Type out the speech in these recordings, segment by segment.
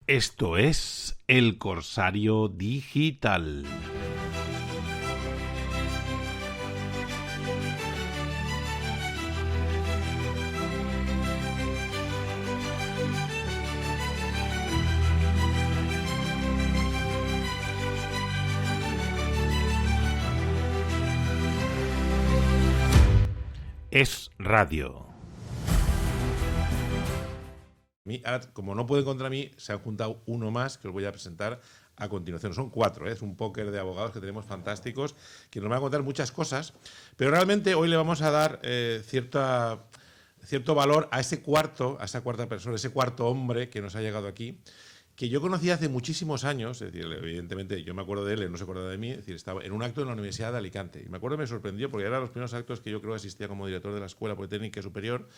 Esto es El Corsario Digital. Es radio. Como no pueden contra mí, se han juntado uno más que os voy a presentar a continuación. Son 4, es un póker de abogados que tenemos fantásticos, que nos van a contar muchas cosas, pero realmente hoy le vamos a dar cierto valor a esa cuarta persona, ese cuarto hombre que nos ha llegado aquí, que yo conocí hace muchísimos años. Es decir, evidentemente yo me acuerdo de él no se acuerda de mí. Es decir, estaba en un acto en la Universidad de Alicante, y me acuerdo, me sorprendió porque eran los primeros actos que yo creo que asistía como director de la Escuela Politécnica Superior.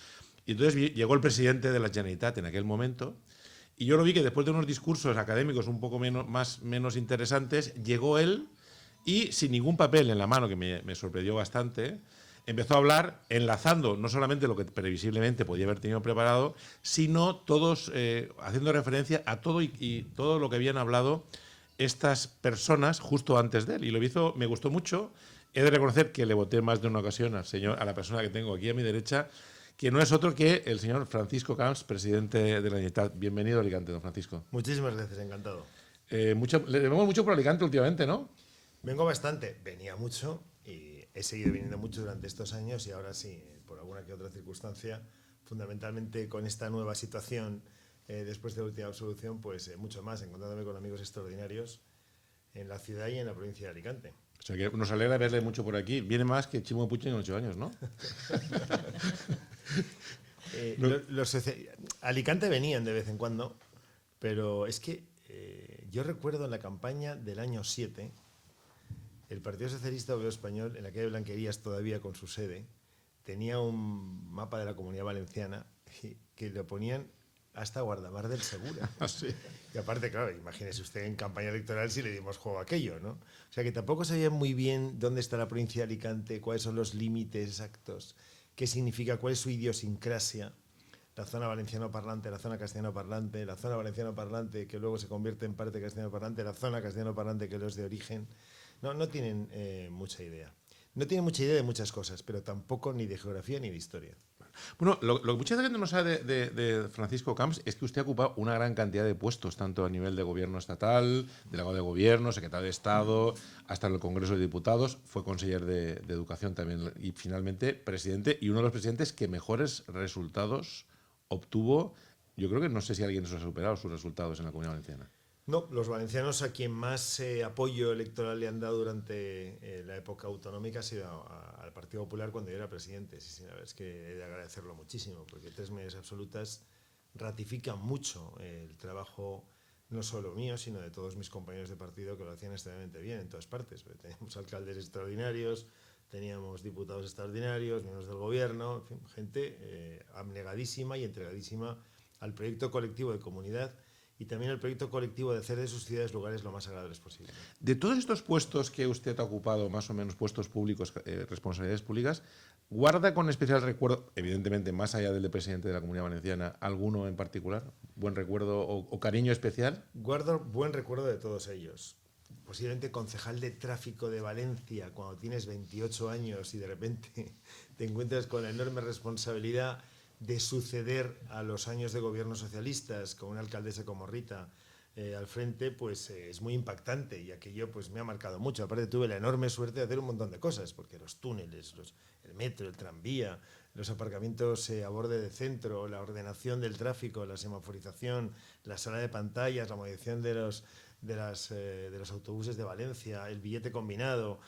Y entonces llegó el presidente de la Generalitat en aquel momento, y yo lo vi que después de unos discursos académicos un poco menos interesantes, llegó él y sin ningún papel en la mano, que me sorprendió bastante, empezó a hablar enlazando no solamente lo que previsiblemente podía haber tenido preparado, sino todos haciendo referencia a todo y todo lo que habían hablado estas personas justo antes de él. Y lo hizo, me gustó mucho. He de reconocer que le voté más de una ocasión a la persona que tengo aquí a mi derecha, que no es otro que el señor Francisco Camps, presidente de la Generalitat. Bienvenido a Alicante, don Francisco. Muchísimas gracias, encantado. Le vemos mucho por Alicante últimamente, ¿no? Vengo bastante, venía mucho y he seguido viniendo mucho durante estos años, y ahora sí, por alguna que otra circunstancia, fundamentalmente con esta nueva situación, después de la última absolución, pues mucho más, encontrándome con amigos extraordinarios en la ciudad y en la provincia de Alicante. O sea que nos alegra verle mucho por aquí. Viene más que Chimo Puig en 8 años, ¿no? Alicante venían de vez en cuando, pero es que yo recuerdo en la campaña del año 7, el Partido Socialista Obrero Español, en la calle Blanquerías, todavía con su sede, tenía un mapa de la Comunidad Valenciana que lo ponían hasta Guardamar del Segura. Sí. Y aparte, claro, imagínese usted en campaña electoral si le dimos juego a aquello, ¿no? O sea que tampoco sabían muy bien dónde está la provincia de Alicante, cuáles son los límites exactos, qué significa, cuál es su idiosincrasia, la zona valenciano parlante, la zona castellano parlante, la zona valenciano parlante que luego se convierte en parte castellano parlante, la zona castellano parlante que lo es de origen. No tienen mucha idea. No tienen mucha idea de muchas cosas, pero tampoco ni de geografía ni de historia. Bueno, lo que mucha gente no sabe de Francisco Camps es que usted ha ocupado una gran cantidad de puestos, tanto a nivel de gobierno estatal, delegado de gobierno, secretario de Estado, hasta en el Congreso de Diputados. Fue conseller de Educación también y finalmente presidente, y uno de los presidentes que mejores resultados obtuvo. Yo creo que no sé si alguien se ha superado sus resultados en la Comunidad Valenciana. No, los valencianos a quien más apoyo electoral le han dado durante la época autonómica ha sido al Partido Popular cuando yo era presidente. Sí, la verdad es que he de agradecerlo muchísimo, porque 3 mayorías absolutas ratifican mucho el trabajo, no solo mío, sino de todos mis compañeros de partido, que lo hacían extremadamente bien en todas partes. Teníamos alcaldes extraordinarios, teníamos diputados extraordinarios, miembros del gobierno, en fin, gente abnegadísima y entregadísima al proyecto colectivo de comunidad, y también el proyecto colectivo de hacer de sus ciudades lugares lo más agradables posible. De todos estos puestos que usted ha ocupado, más o menos puestos públicos, responsabilidades públicas, ¿guarda con especial recuerdo, evidentemente más allá del de presidente de la Comunidad Valenciana, alguno en particular? ¿Buen recuerdo o cariño especial? Guardo buen recuerdo de todos ellos. Posiblemente concejal de tráfico de Valencia, cuando tienes 28 años y de repente te encuentras con la enorme responsabilidad de suceder a los años de gobiernos socialistas con una alcaldesa como Rita al frente, pues es muy impactante, y aquello pues me ha marcado mucho. Aparte tuve la enorme suerte de hacer un montón de cosas, porque los túneles, el metro, el tranvía, los aparcamientos a borde de centro, la ordenación del tráfico, la semaforización, la sala de pantallas, la modificación de los autobuses de Valencia, el billete combinado,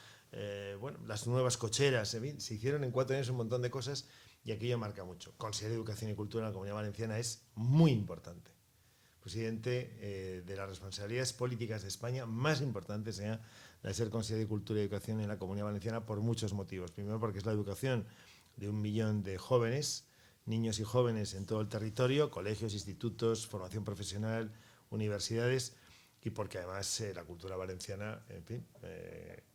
las nuevas cocheras, en fin, se hicieron en 4 años un montón de cosas. Y aquello marca mucho. Conseller de Educación y Cultura en la Comunidad Valenciana es muy importante. Presidente de las responsabilidades políticas de España más importante sea la de ser Conseller de Cultura y Educación en la Comunidad Valenciana, por muchos motivos. Primero, porque es la educación de 1 millón de jóvenes, niños y jóvenes en todo el territorio, colegios, institutos, formación profesional, universidades, y porque además la cultura valenciana, en fin,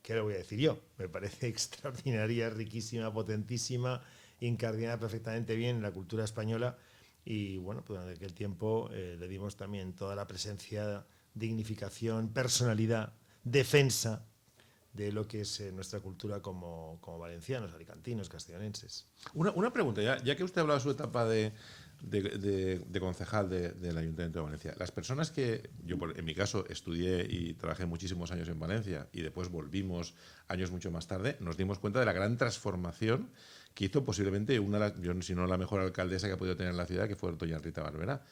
¿qué le voy a decir yo? Me parece extraordinaria, riquísima, potentísima, incardinada perfectamente bien en la cultura española, Y bueno, pues durante aquel tiempo le dimos también toda la presencia, dignificación, personalidad, defensa de lo que es nuestra cultura como valencianos, alicantinos, castellonenses. Una pregunta, ya que usted ha hablado de su etapa de concejal del Ayuntamiento de Valencia. Las personas que, en mi caso, estudié y trabajé muchísimos años en Valencia y después volvimos años mucho más tarde, nos dimos cuenta de la gran transformación que hizo posiblemente si no la mejor alcaldesa que ha podido tener la ciudad, que fue doña Rita Barberá.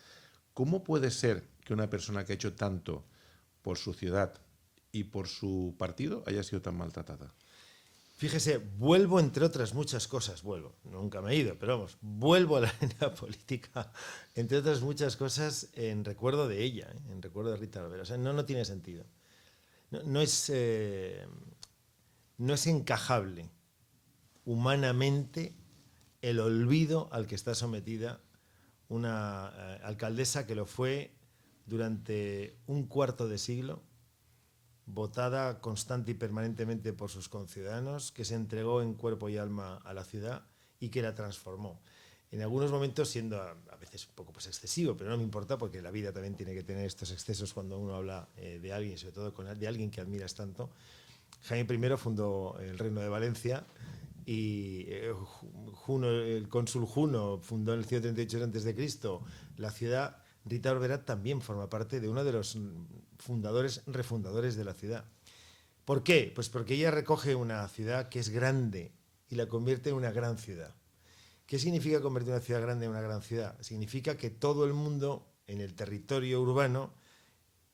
¿Cómo puede ser que una persona que ha hecho tanto por su ciudad y por su partido haya sido tan maltratada? Fíjese, vuelvo entre otras muchas cosas, nunca me he ido, pero vamos, vuelvo a la arena política, entre otras muchas cosas, en recuerdo de ella, en recuerdo de Rita Barberá. O sea, no tiene sentido. No es encajable humanamente el olvido al que está sometida una alcaldesa que lo fue durante un cuarto de siglo, votada constante y permanentemente por sus conciudadanos, que se entregó en cuerpo y alma a la ciudad y que la transformó. En algunos momentos siendo a veces un poco excesivo, pero no me importa porque la vida también tiene que tener estos excesos cuando uno habla de alguien, sobre todo de alguien que admiras tanto. Jaime I fundó el Reino de Valencia y el cónsul Juno fundó en el 138 a.C. la ciudad. Rita Barberá también forma parte de uno de los refundadores de la ciudad. ¿Por qué? Pues porque ella recoge una ciudad que es grande y la convierte en una gran ciudad. ¿Qué significa convertir una ciudad grande en una gran ciudad? Significa que todo el mundo en el territorio urbano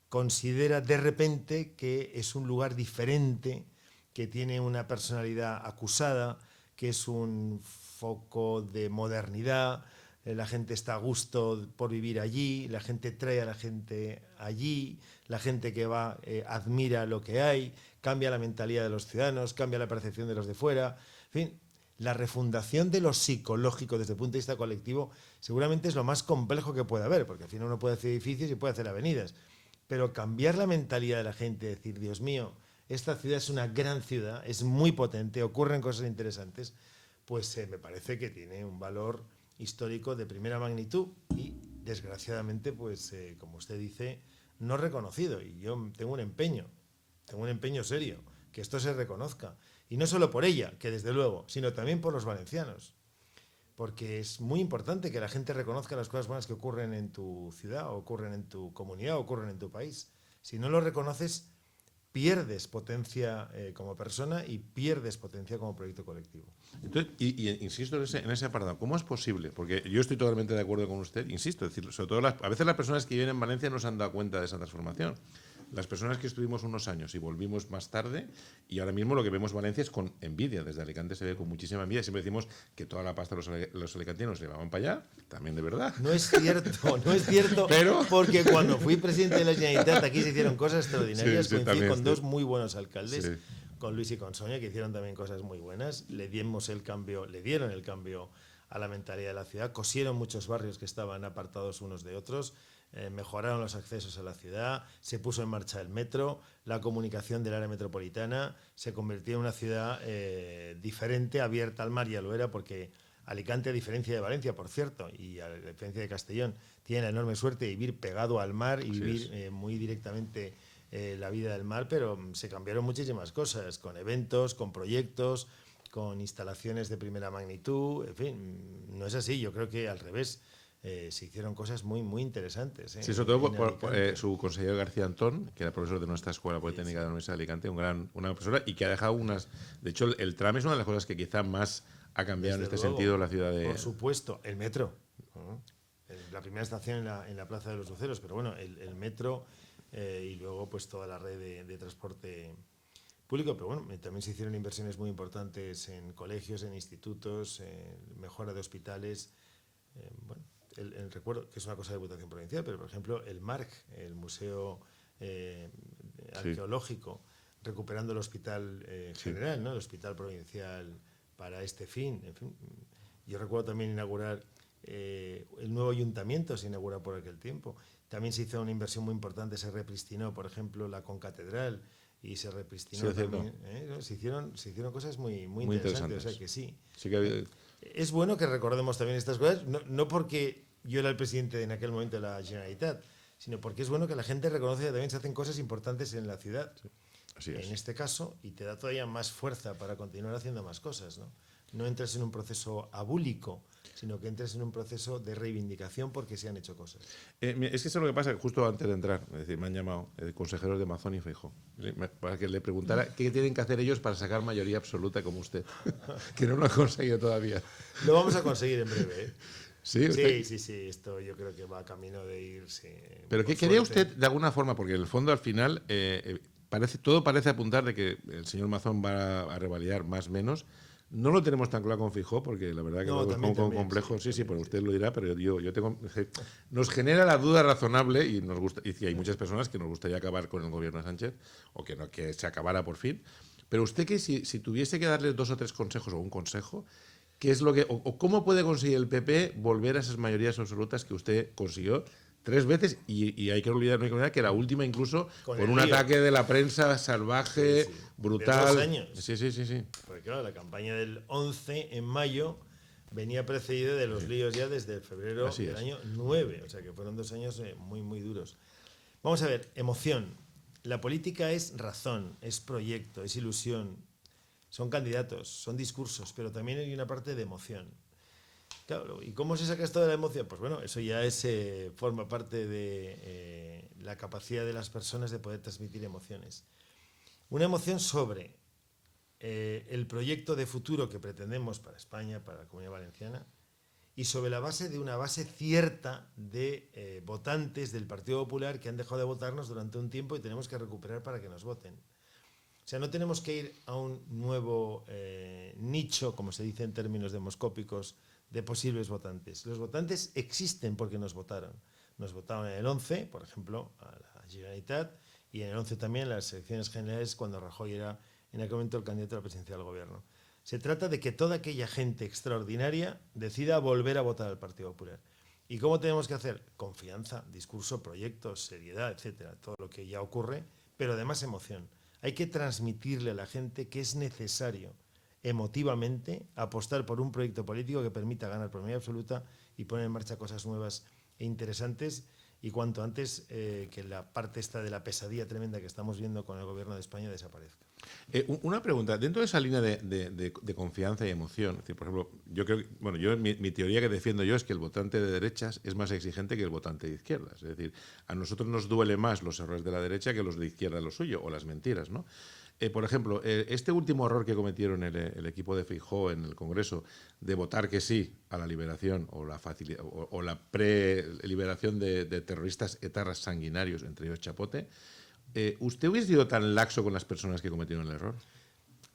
considera de repente que es un lugar diferente, que tiene una personalidad acusada, que es un foco de modernidad. La gente está a gusto por vivir allí, la gente trae a la gente allí, la gente que va admira lo que hay, cambia la mentalidad de los ciudadanos, cambia la percepción de los de fuera. En fin, la refundación de lo psicológico desde el punto de vista colectivo seguramente es lo más complejo que puede haber, porque al final uno puede hacer edificios y puede hacer avenidas, pero cambiar la mentalidad de la gente, decir, Dios mío, esta ciudad es una gran ciudad, es muy potente, ocurren cosas interesantes, pues me parece que tiene un valor histórico de primera magnitud y desgraciadamente, pues como usted dice, no reconocido. Y yo tengo un empeño serio, que esto se reconozca. Y no solo por ella, que desde luego, sino también por los valencianos. Porque es muy importante que la gente reconozca las cosas buenas que ocurren en tu ciudad, o ocurren en tu comunidad, o ocurren en tu país. Si no lo reconoces, pierdes potencia como persona y pierdes potencia como proyecto colectivo. Entonces, y insisto en ese apartado, ¿cómo es posible? Porque yo estoy totalmente de acuerdo con usted, insisto, es decir, sobre todo a veces las personas que viven en Valencia no se han dado cuenta de esa transformación. Las personas que estuvimos unos años y volvimos más tarde, y ahora mismo lo que vemos Valencia es con envidia. Desde Alicante se ve con muchísima envidia. Siempre decimos que toda la pasta los alicantinos le van para allá, también de verdad. No es cierto, pero porque cuando fui presidente de la Generalitat aquí se hicieron cosas extraordinarias, coincidí con dos muy buenos alcaldes, con Luis y con Sonia, que hicieron también cosas muy buenas, le dieron el cambio a la mentalidad de la ciudad, cosieron muchos barrios que estaban apartados unos de otros, mejoraron los accesos a la ciudad, se puso en marcha el metro, la comunicación del área metropolitana, se convirtió en una ciudad diferente, abierta al mar, ya lo era, porque Alicante, a diferencia de Valencia, por cierto, y a diferencia de Castellón, tiene la enorme suerte de vivir pegado al mar y vivir muy directamente la vida del mar, pero se cambiaron muchísimas cosas, con eventos, con proyectos, con instalaciones de primera magnitud, en fin, no es así, yo creo que al revés. Se hicieron cosas muy, muy interesantes. Sí, sobre todo por su consejero García Antón, que era profesor de nuestra Escuela Politécnica de la Universidad de Alicante, una profesora, y que ha dejado unas... De hecho, el tram es una de las cosas que quizá más ha cambiado en este sentido la ciudad de... Por supuesto, el metro. La primera estación en la Plaza de los Luceros, pero bueno, el metro y luego pues toda la red de transporte público, pero bueno, también se hicieron inversiones muy importantes en colegios, en institutos, en mejora de hospitales, bueno, el recuerdo, que es una cosa de Diputación Provincial, pero por ejemplo el MARC, el Museo Arqueológico, recuperando el Hospital General, ¿no? El Hospital Provincial para este fin. En fin, yo recuerdo también inaugurar el nuevo ayuntamiento, se inaugura por aquel tiempo. También se hizo una inversión muy importante, se repristinó, por ejemplo, la concatedral y se repristinó también. Se hicieron cosas muy, muy interesantes, o sea que sí. Sí que es bueno que recordemos también estas cosas, no porque yo era el presidente en aquel momento de la Generalitat, sino porque es bueno que la gente reconozca que también se hacen cosas importantes en la ciudad. Sí. Así es. En este caso, y te da todavía más fuerza para continuar haciendo más cosas, ¿no? No entras en un proceso abúlico, sino que entres en un proceso de reivindicación porque se han hecho cosas. Es que eso es lo que pasa justo antes de entrar. Es decir, me han llamado consejeros de Mazón y Feijóo para que le preguntara qué tienen que hacer ellos para sacar mayoría absoluta como usted, que no lo han conseguido todavía. Lo vamos a conseguir en breve, ¿eh? Sí, sí, esto yo creo que va a camino de irse. Pero ¿qué quería usted de alguna forma? Porque en el fondo al final todo parece apuntar de que el señor Mazón va a revalidar más o menos. No lo tenemos tan claro con Feijóo, porque la verdad que no, es también, complejo. Sí, pero usted lo dirá, pero yo tengo... Nos genera la duda razonable y nos gusta, y hay muchas personas que nos gustaría acabar con el gobierno de Sánchez, o que se acabara por fin. Pero usted, que si tuviese que darle 2 o 3 consejos o un consejo, ¿qué es lo que, o cómo puede conseguir el PP volver a esas mayorías absolutas que usted consiguió 3 veces? Y no hay que olvidar que la última incluso con un ataque de la prensa salvaje, brutal. De 2 años. Sí. Porque claro, la campaña del 11 en mayo venía precedida de los líos ya desde febrero del año 9. O sea que fueron 2 años muy, muy duros. Vamos a ver, emoción. La política es razón, es proyecto, es ilusión. Son candidatos, son discursos, pero también hay una parte de emoción. Claro, ¿y cómo se saca esto de la emoción? Pues bueno, eso ya forma parte de la capacidad de las personas de poder transmitir emociones. Una emoción sobre el proyecto de futuro que pretendemos para España, para la Comunidad Valenciana, y sobre la base de una base cierta de votantes del Partido Popular que han dejado de votarnos durante un tiempo y tenemos que recuperar para que nos voten. O sea, no tenemos que ir a un nuevo nicho, como se dice en términos demoscópicos, de posibles votantes. Los votantes existen porque nos votaron. Nos votaron en el 11, por ejemplo, a la Generalitat, y en el 11 también en las elecciones generales cuando Rajoy era en aquel momento el candidato a la presidencia del gobierno. Se trata de que toda aquella gente extraordinaria decida volver a votar al Partido Popular. ¿Y cómo tenemos que hacer? Confianza, discurso, proyectos, seriedad, etcétera, todo lo que ya ocurre, pero además emoción. Hay que transmitirle a la gente que es necesario emotivamente apostar por un proyecto político que permita ganar por mayoría absoluta y poner en marcha cosas nuevas e interesantes, y cuanto antes que la parte esta de la pesadilla tremenda que estamos viendo con el gobierno de España desaparezca. Una pregunta, dentro de esa línea de confianza y emoción, es decir, por ejemplo, yo creo que mi teoría que defiendo yo es que el votante de derechas es más exigente que el votante de izquierdas. Es decir, a nosotros nos duele más los errores de la derecha que los de izquierda lo suyo, o las mentiras, ¿no? Por ejemplo, este último error que cometieron el equipo de Feijóo en el Congreso de votar que sí a la liberación o la pre-liberación de terroristas etarras sanguinarios, entre ellos Chapote, ¿usted hubiese sido tan laxo con las personas que cometieron el error?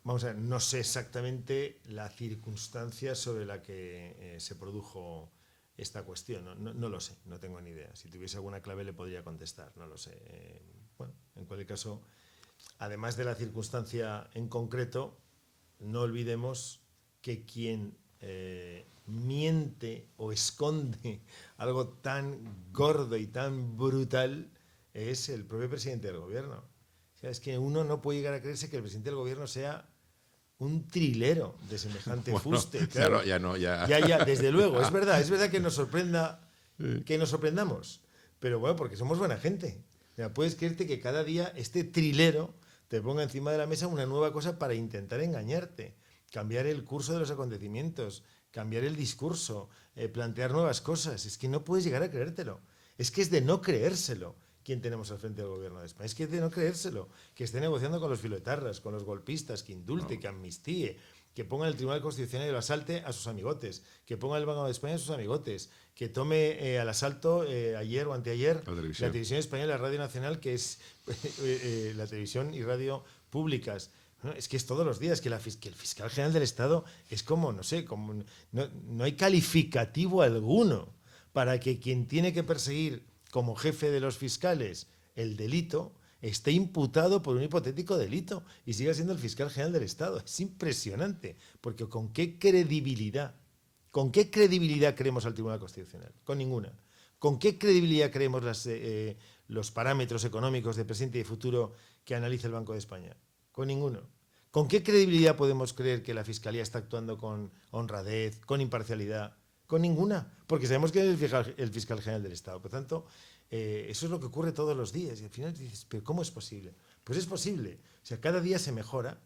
Vamos a ver, no sé exactamente la circunstancia sobre la que se produjo esta cuestión. No lo sé, no tengo ni idea. Si tuviese alguna clave le podría contestar, no lo sé. Bueno, en cualquier caso, además de la circunstancia en concreto, no olvidemos que quien miente o esconde algo tan gordo y tan brutal es el propio presidente del gobierno. O sea, es que uno no puede llegar a creerse que el presidente del gobierno sea un trilero de semejante fuste. Claro, ya. Desde luego, es verdad que nos sorprendamos, pero bueno, porque somos buena gente. Mira, puedes creerte que cada día este trilero te ponga encima de la mesa una nueva cosa para intentar engañarte, cambiar el curso de los acontecimientos, cambiar el discurso, plantear nuevas cosas. Es que no puedes llegar a creértelo. Es que es de no creérselo quién tenemos al frente del gobierno de España. Es que es de no creérselo, que esté negociando con los filoetarras, con los golpistas, que indulte, que amnistíe, que ponga el Tribunal Constitucional y lo asalte a sus amigotes, que ponga el Banco de España a sus amigotes, que tome al asalto ayer o anteayer la televisión española, la Radio Nacional, que es la televisión y radio públicas. No, es que es todos los días que el fiscal general del Estado es como, no sé, no hay calificativo alguno para que quien tiene que perseguir como jefe de los fiscales el delito esté imputado por un hipotético delito y siga siendo el fiscal general del Estado. Es impresionante, porque ¿con qué credibilidad creemos al Tribunal Constitucional? Con ninguna. ¿Con qué credibilidad creemos los parámetros económicos de presente y futuro que analiza el Banco de España? Con ninguno. ¿Con qué credibilidad podemos creer que la Fiscalía está actuando con honradez, con imparcialidad? con ninguna, porque sabemos que es el fiscal general del Estado. Por tanto, eso es lo que ocurre todos los días. Y al final dices, ¿pero cómo es posible? Pues es posible. O sea, cada día se mejora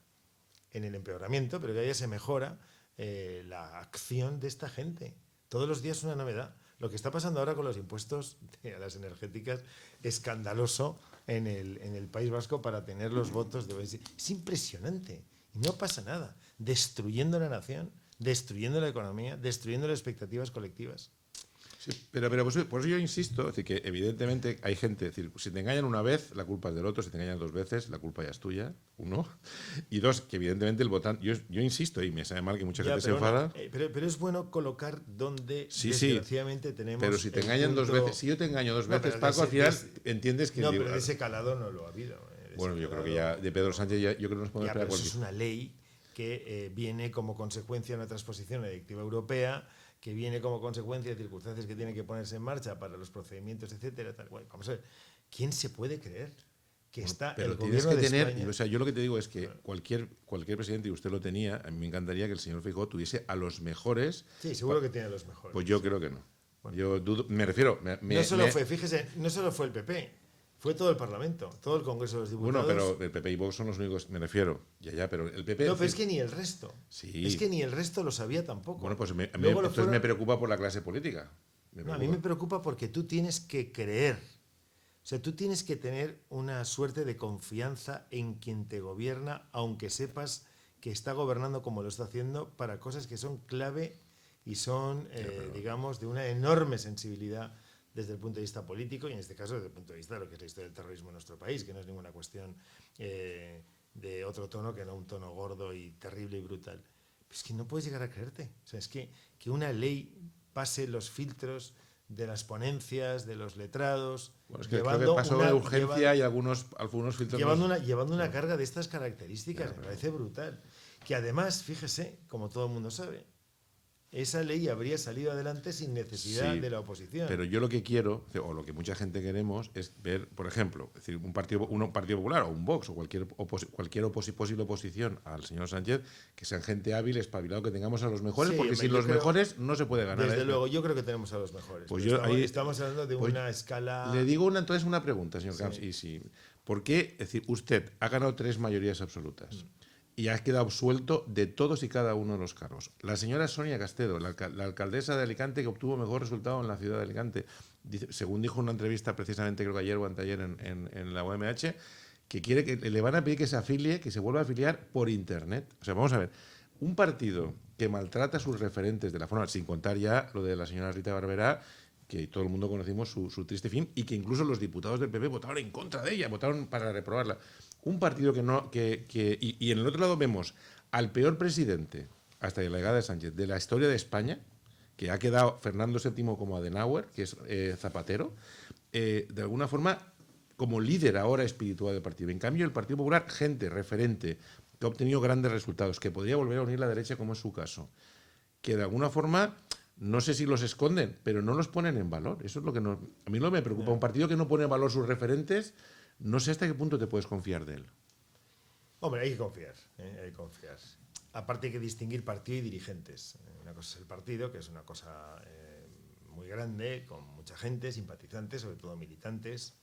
en el empeoramiento, pero cada día se mejora la acción de esta gente. Todos los días es una novedad. Lo que está pasando ahora con los impuestos a las energéticas, escandaloso en el País Vasco para tener los votos de... Es impresionante. Y no pasa nada. Destruyendo la nación, destruyendo la economía, destruyendo las expectativas colectivas. Sí, pero por eso yo insisto, es decir, que evidentemente hay gente, es decir, si te engañan una vez, la culpa es del otro, si te engañan 2 veces, la culpa ya es tuya, uno. Y 2, que evidentemente el votante, yo insisto, y me sabe mal que mucha gente se enfada. Pero es bueno colocar donde desgraciadamente tenemos. Pero si te engañan 2 veces, si yo te engaño 2 veces, Paco, al final entiendes que... No, pero de ese calado no lo ha habido. Bueno, yo creo que ya de Pedro Sánchez yo creo que nos podemos esperar cualquier. Eso es una ley que viene como consecuencia de una transposición a la directiva europea, que viene como consecuencia de circunstancias que tienen que ponerse en marcha para los procedimientos, etcétera. Tal. Bueno, vamos a ver, ¿quién se puede creer que está pero el tienes gobierno que de tener, España? o sea, yo lo que te digo es que cualquier presidente, y usted lo tenía, a mí me encantaría que el señor Feijóo tuviese a los mejores. Sí, seguro que tiene a los mejores. Pues yo creo que no. Bueno. Yo dudo, me refiero... Fíjese, no solo fue el PP, fue todo el Parlamento, todo el Congreso de los Diputados. Bueno, pero el PP y Vox son los únicos, me refiero. Ya, pero el PP... No, pero es que ni el resto. Sí. Es que ni el resto lo sabía tampoco. Bueno, pues entonces me preocupa por la clase política. A mí me preocupa porque tú tienes que creer. O sea, tú tienes que tener una suerte de confianza en quien te gobierna, aunque sepas que está gobernando como lo está haciendo para cosas que son clave y son, digamos, de una enorme sensibilidad desde el punto de vista político y en este caso desde el punto de vista de lo que es la historia del terrorismo en nuestro país, que no es ninguna cuestión de otro tono que no un tono gordo y terrible y brutal. Pero es que no puedes llegar a creerte. O sea, es que una ley pase los filtros de las ponencias, de los letrados... Bueno, es que creo que pasó de urgencia y algunos filtros... Llevando una carga de estas características, me parece brutal. Que además, fíjese, como todo el mundo sabe, esa ley habría salido adelante sin necesidad de la oposición. Pero yo lo que quiero, o lo que mucha gente queremos, es ver, por ejemplo, es decir, un partido popular o un Vox o cualquier posible oposición al señor Sánchez, que sean gente hábil, espabilado, que tengamos a los mejores, porque sin los mejores no se puede ganar. Desde luego, yo creo que tenemos a los mejores. Pues estamos hablando de una escala... Le digo entonces una pregunta, señor Camps. ¿Por qué? Es decir, usted ha ganado 3 mayorías absolutas. Y ha quedado absuelto de todos y cada uno de los cargos. La señora Sonia Castedo, la alcaldesa de Alicante, que obtuvo mejor resultado en la ciudad de Alicante, según dijo en una entrevista precisamente, creo que ayer o anteayer en la UMH, que le van a pedir que se afilie, que se vuelva a afiliar por Internet. O sea, vamos a ver, un partido que maltrata a sus referentes de la forma, sin contar ya lo de la señora Rita Barberá, que todo el mundo conocimos su triste fin, y que incluso los diputados del PP votaron en contra de ella, votaron para reprobarla. Un partido y en el otro lado vemos al peor presidente, hasta la llegada de Sánchez, de la historia de España, que ha quedado Fernando VII como Adenauer, que es Zapatero, de alguna forma como líder ahora espiritual del partido. En cambio, el Partido Popular, gente referente, que ha obtenido grandes resultados, que podría volver a unir la derecha, como es su caso, que de alguna forma... No sé si los esconden, pero no los ponen en valor. Eso es lo que a mí no me preocupa. Un partido que no pone en valor sus referentes, no sé hasta qué punto te puedes confiar de él. Hombre, hay que confiar. Hay que confiar. Aparte hay que distinguir partido y dirigentes. Una cosa es el partido, que es una cosa muy grande, con mucha gente, simpatizantes, sobre todo militantes,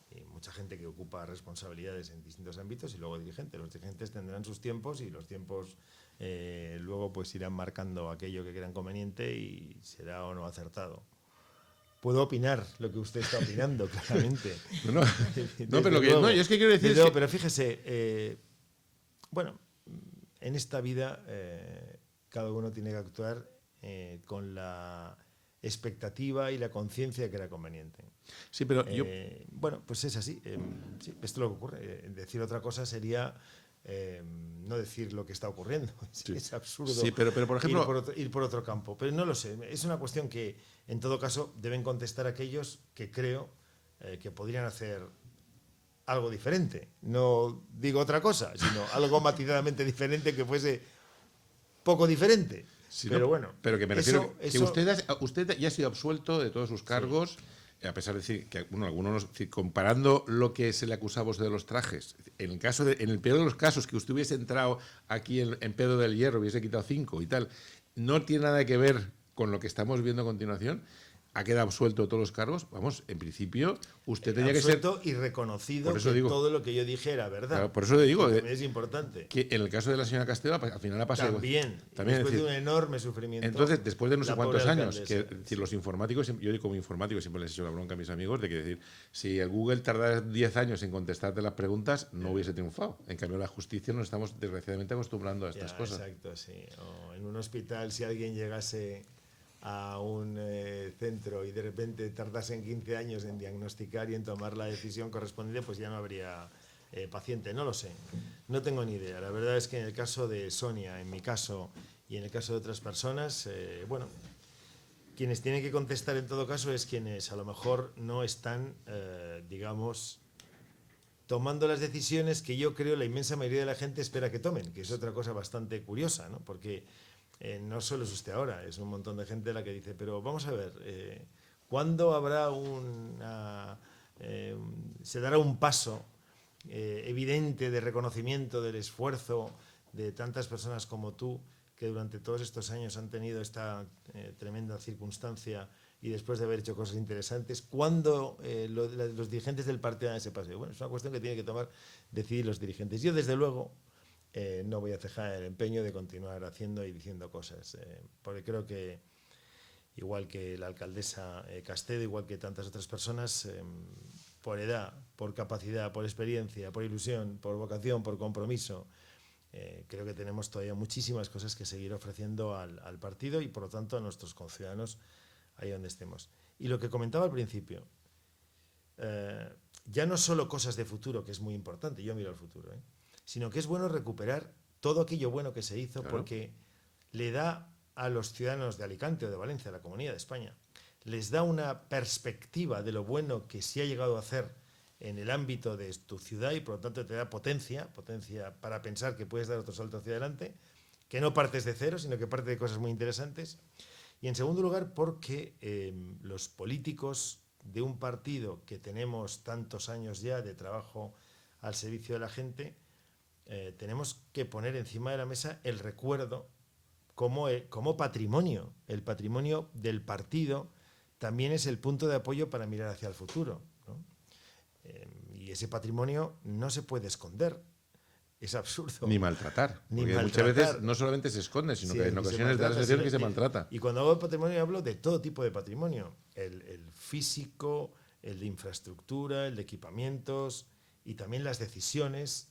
y mucha gente que ocupa responsabilidades en distintos ámbitos, y luego dirigentes. Los dirigentes tendrán sus tiempos y los tiempos... luego pues irán marcando aquello que crean conveniente y será o no acertado. Puedo opinar lo que usted está opinando, claramente. Pero yo es que quiero decir... Pero fíjese, bueno, en esta vida cada uno tiene que actuar con la expectativa y la conciencia que era conveniente. Sí, pero bueno, pues es así. Sí, esto es lo que ocurre. Decir otra cosa sería... no decir lo que está ocurriendo. Es absurdo. Sí, pero por ejemplo... ir por otro campo. Pero no lo sé. Es una cuestión que, en todo caso, deben contestar aquellos que creo que podrían hacer algo diferente. No digo otra cosa, sino algo matizadamente diferente que fuese poco diferente. Sí, pero bueno. Pero que me refiero que usted ya ha sido absuelto de todos sus cargos. Sí. A pesar de decir que algunos, comparando lo que se le acusaba a usted de los trajes, en el peor de los casos, que usted hubiese entrado aquí en Pedro del Hierro, hubiese quitado 5 y tal, no tiene nada que ver con lo que estamos viendo a continuación, ha quedado absuelto de todos los cargos. Vamos, en principio, usted tenía que ser... y reconocido Por eso que digo, todo lo que yo dije era verdad. claro, por eso le digo que también es importante. que en el caso de la señora Castelo, al final ha pasado... También también después es decir, de un enorme sufrimiento. entonces, después de no sé la cuántos pobre años, alcaldesa, que decir, los informáticos, yo como informático siempre les he hecho la bronca a mis amigos de que decir, si el Google tardara 10 años en contestarte las preguntas, no hubiese triunfado. En cambio, la justicia nos estamos desgraciadamente acostumbrando a estas cosas. Exacto, sí. O en un hospital, si alguien llegase a un centro y de repente tardasen 15 años en diagnosticar y en tomar la decisión correspondiente, pues ya no habría paciente. No lo sé, no tengo ni idea. La verdad es que en el caso de Sonia, en mi caso y en el caso de otras personas, bueno, quienes tienen que contestar en todo caso es quienes a lo mejor no están, digamos, tomando las decisiones que yo creo la inmensa mayoría de la gente espera que tomen, que es otra cosa bastante curiosa, ¿no? Porque no solo es usted ahora, es un montón de gente la que dice, pero vamos a ver, ¿cuándo habrá se dará un paso evidente de reconocimiento del esfuerzo de tantas personas como tú, que durante todos estos años han tenido esta tremenda circunstancia y después de haber hecho cosas interesantes, ¿cuándo los dirigentes del partido dan ese paso? Bueno, es una cuestión que tienen que decidir los dirigentes. Yo, desde luego, no voy a cejar el empeño de continuar haciendo y diciendo cosas, porque creo que, igual que la alcaldesa Castedo, igual que tantas otras personas, por edad, por capacidad, por experiencia, por ilusión, por vocación, por compromiso, creo que tenemos todavía muchísimas cosas que seguir ofreciendo al partido y, por lo tanto, a nuestros conciudadanos ahí donde estemos. Y lo que comentaba al principio, ya no solo cosas de futuro, que es muy importante, yo miro al futuro, sino que es bueno recuperar todo aquello bueno que se hizo, claro, porque le da a los ciudadanos de Alicante o de Valencia, de la Comunidad de España, les da una perspectiva de lo bueno que se ha llegado a hacer en el ámbito de tu ciudad y por lo tanto te da potencia para pensar que puedes dar otro salto hacia adelante, que no partes de cero, sino que partes de cosas muy interesantes. Y en segundo lugar, porque los políticos de un partido que tenemos tantos años ya de trabajo al servicio de la gente, tenemos que poner encima de la mesa el recuerdo como patrimonio. El patrimonio del partido también es el punto de apoyo para mirar hacia el futuro, ¿no? Y ese patrimonio no se puede esconder. Es absurdo. Ni maltratar. Ni porque maltratar. muchas veces no solamente se esconde, sino que en ocasiones da la sensación que se maltrata. Y cuando hablo de patrimonio, hablo de todo tipo de patrimonio. El físico, el de infraestructura, el de equipamientos y también las decisiones,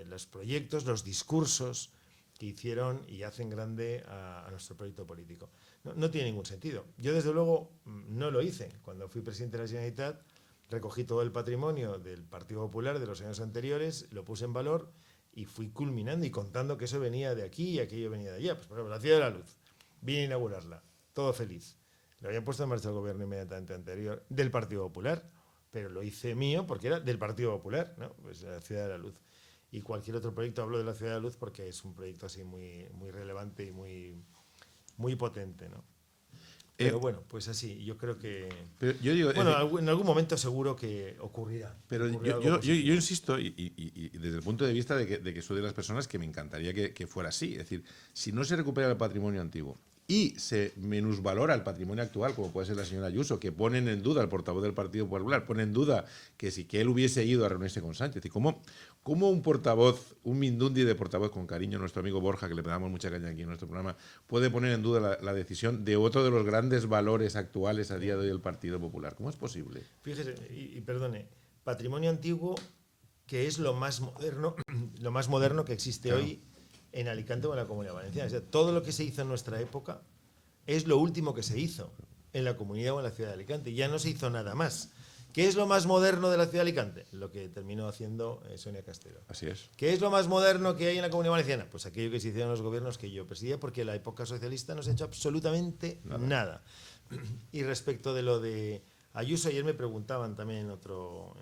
los proyectos, los discursos que hicieron y hacen grande a nuestro proyecto político. No tiene ningún sentido. Yo, desde luego, no lo hice. Cuando fui presidente de la Generalitat, recogí todo el patrimonio del Partido Popular de los años anteriores, lo puse en valor y fui culminando y contando que eso venía de aquí y aquello venía de allá. Pues, por ejemplo, la Ciudad de la Luz. Vine a inaugurarla. Todo feliz. Lo había puesto en marcha el gobierno inmediatamente anterior del Partido Popular, pero lo hice mío porque era del Partido Popular, ¿no? Pues la Ciudad de la Luz. Y cualquier otro proyecto, hablo de la Ciudad de la Luz porque es un proyecto así muy, muy relevante y muy potente, ¿no? Pero bueno, pues así, yo creo que... Pero yo digo, bueno, en algún momento seguro que ocurrirá. Pero yo insisto, y desde el punto de vista de que soy de las personas que me encantaría que fuera así. Es decir, si no se recupera el patrimonio antiguo y se minusvalora el patrimonio actual, como puede ser la señora Ayuso, que ponen en duda, el portavoz del Partido Popular, pone en duda que él hubiese ido a reunirse con Sánchez. Y ¿cómo un portavoz, un mindundi de portavoz, con cariño, nuestro amigo Borja, que le damos mucha caña aquí en nuestro programa, puede poner en duda la decisión de otro de los grandes valores actuales a día de hoy del Partido Popular? ¿Cómo es posible? Fíjese, y perdone, patrimonio antiguo que es lo más moderno que existe hoy en Alicante o en la Comunidad Valenciana. O sea, todo lo que se hizo en nuestra época es lo último que se hizo en la comunidad o en la ciudad de Alicante. Ya no se hizo nada más. ¿Qué es lo más moderno de la ciudad de Alicante? Lo que terminó haciendo Sonia Castelo. Así es. ¿Qué es lo más moderno que hay en la Comunidad Valenciana? Pues aquello que se hicieron los gobiernos que yo presidía, porque en la época socialista no se ha hecho absolutamente nada. Y respecto de lo de Ayuso, ayer me preguntaban también en otro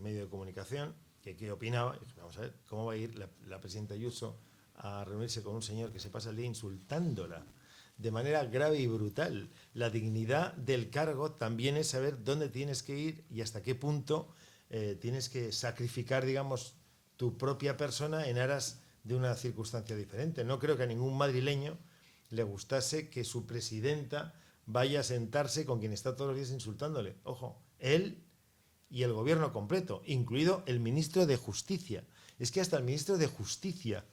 medio de comunicación que qué opinaba. Y dije, vamos a ver, ¿cómo va a ir la presidenta Ayuso a reunirse con un señor que se pasa el día insultándola de manera grave y brutal? La dignidad del cargo también es saber dónde tienes que ir y hasta qué punto tienes que sacrificar, digamos, tu propia persona en aras de una circunstancia diferente. No creo que a ningún madrileño le gustase que su presidenta vaya a sentarse con quien está todos los días insultándole. Ojo, él y el gobierno completo, incluido el ministro de Justicia. Es que hasta el ministro de Justicia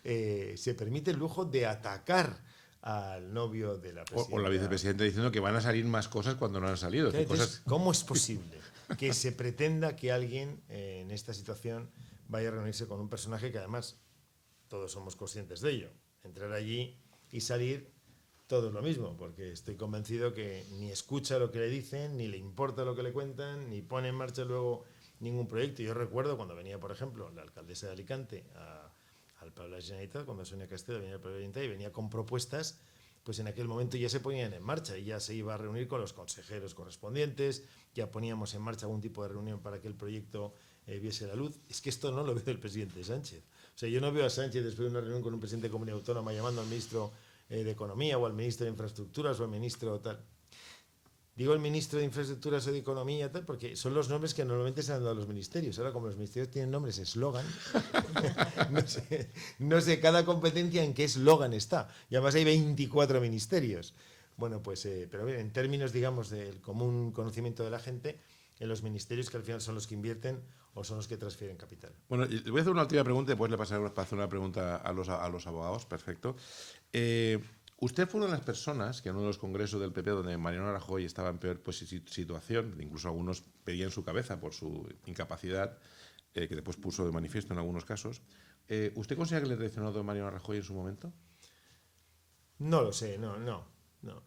se permite el lujo de atacar al novio de la presidenta. O la vicepresidenta diciendo que van a salir más cosas cuando no han salido. Entonces, ¿cómo es posible que se pretenda que alguien en esta situación vaya a reunirse con un personaje que además todos somos conscientes de ello? Entrar allí y salir todo es lo mismo, porque estoy convencido que ni escucha lo que le dicen, ni le importa lo que le cuentan, ni pone en marcha luego ningún proyecto. Yo recuerdo cuando venía, por ejemplo, la alcaldesa de Alicante al Palau de la Generalitat, cuando Sonia Castedo venía al Palau de la Generalitat y venía con propuestas, pues en aquel momento ya se ponían en marcha y ya se iba a reunir con los consejeros correspondientes, ya poníamos en marcha algún tipo de reunión para que el proyecto viese la luz. Es que esto no lo veo el presidente Sánchez. O sea, yo no veo a Sánchez después de una reunión con un presidente de comunidad autónoma llamando al ministro de Economía o al ministro de Infraestructuras o al ministro tal. Digo el ministro de Infraestructuras o de Economía tal porque son los nombres que normalmente se han dado a los ministerios. Ahora, como los ministerios tienen nombres eslogan, no sé cada competencia en qué eslogan está. Y además hay 24 ministerios. Bueno, pues, pero bien, en términos, digamos, del común conocimiento de la gente, en los ministerios que al final son los que invierten o son los que transfieren capital. Bueno, le voy a hacer una última pregunta y después le pasaré para hacer una pregunta a los abogados. Perfecto. Usted fue una de las personas que en uno de los congresos del PP, donde Mariano Rajoy estaba en peor situación, incluso algunos pedían su cabeza por su incapacidad, que después puso de manifiesto en algunos casos. ¿Usted considera que le traicionó a Mariano Rajoy en su momento? No lo sé, no.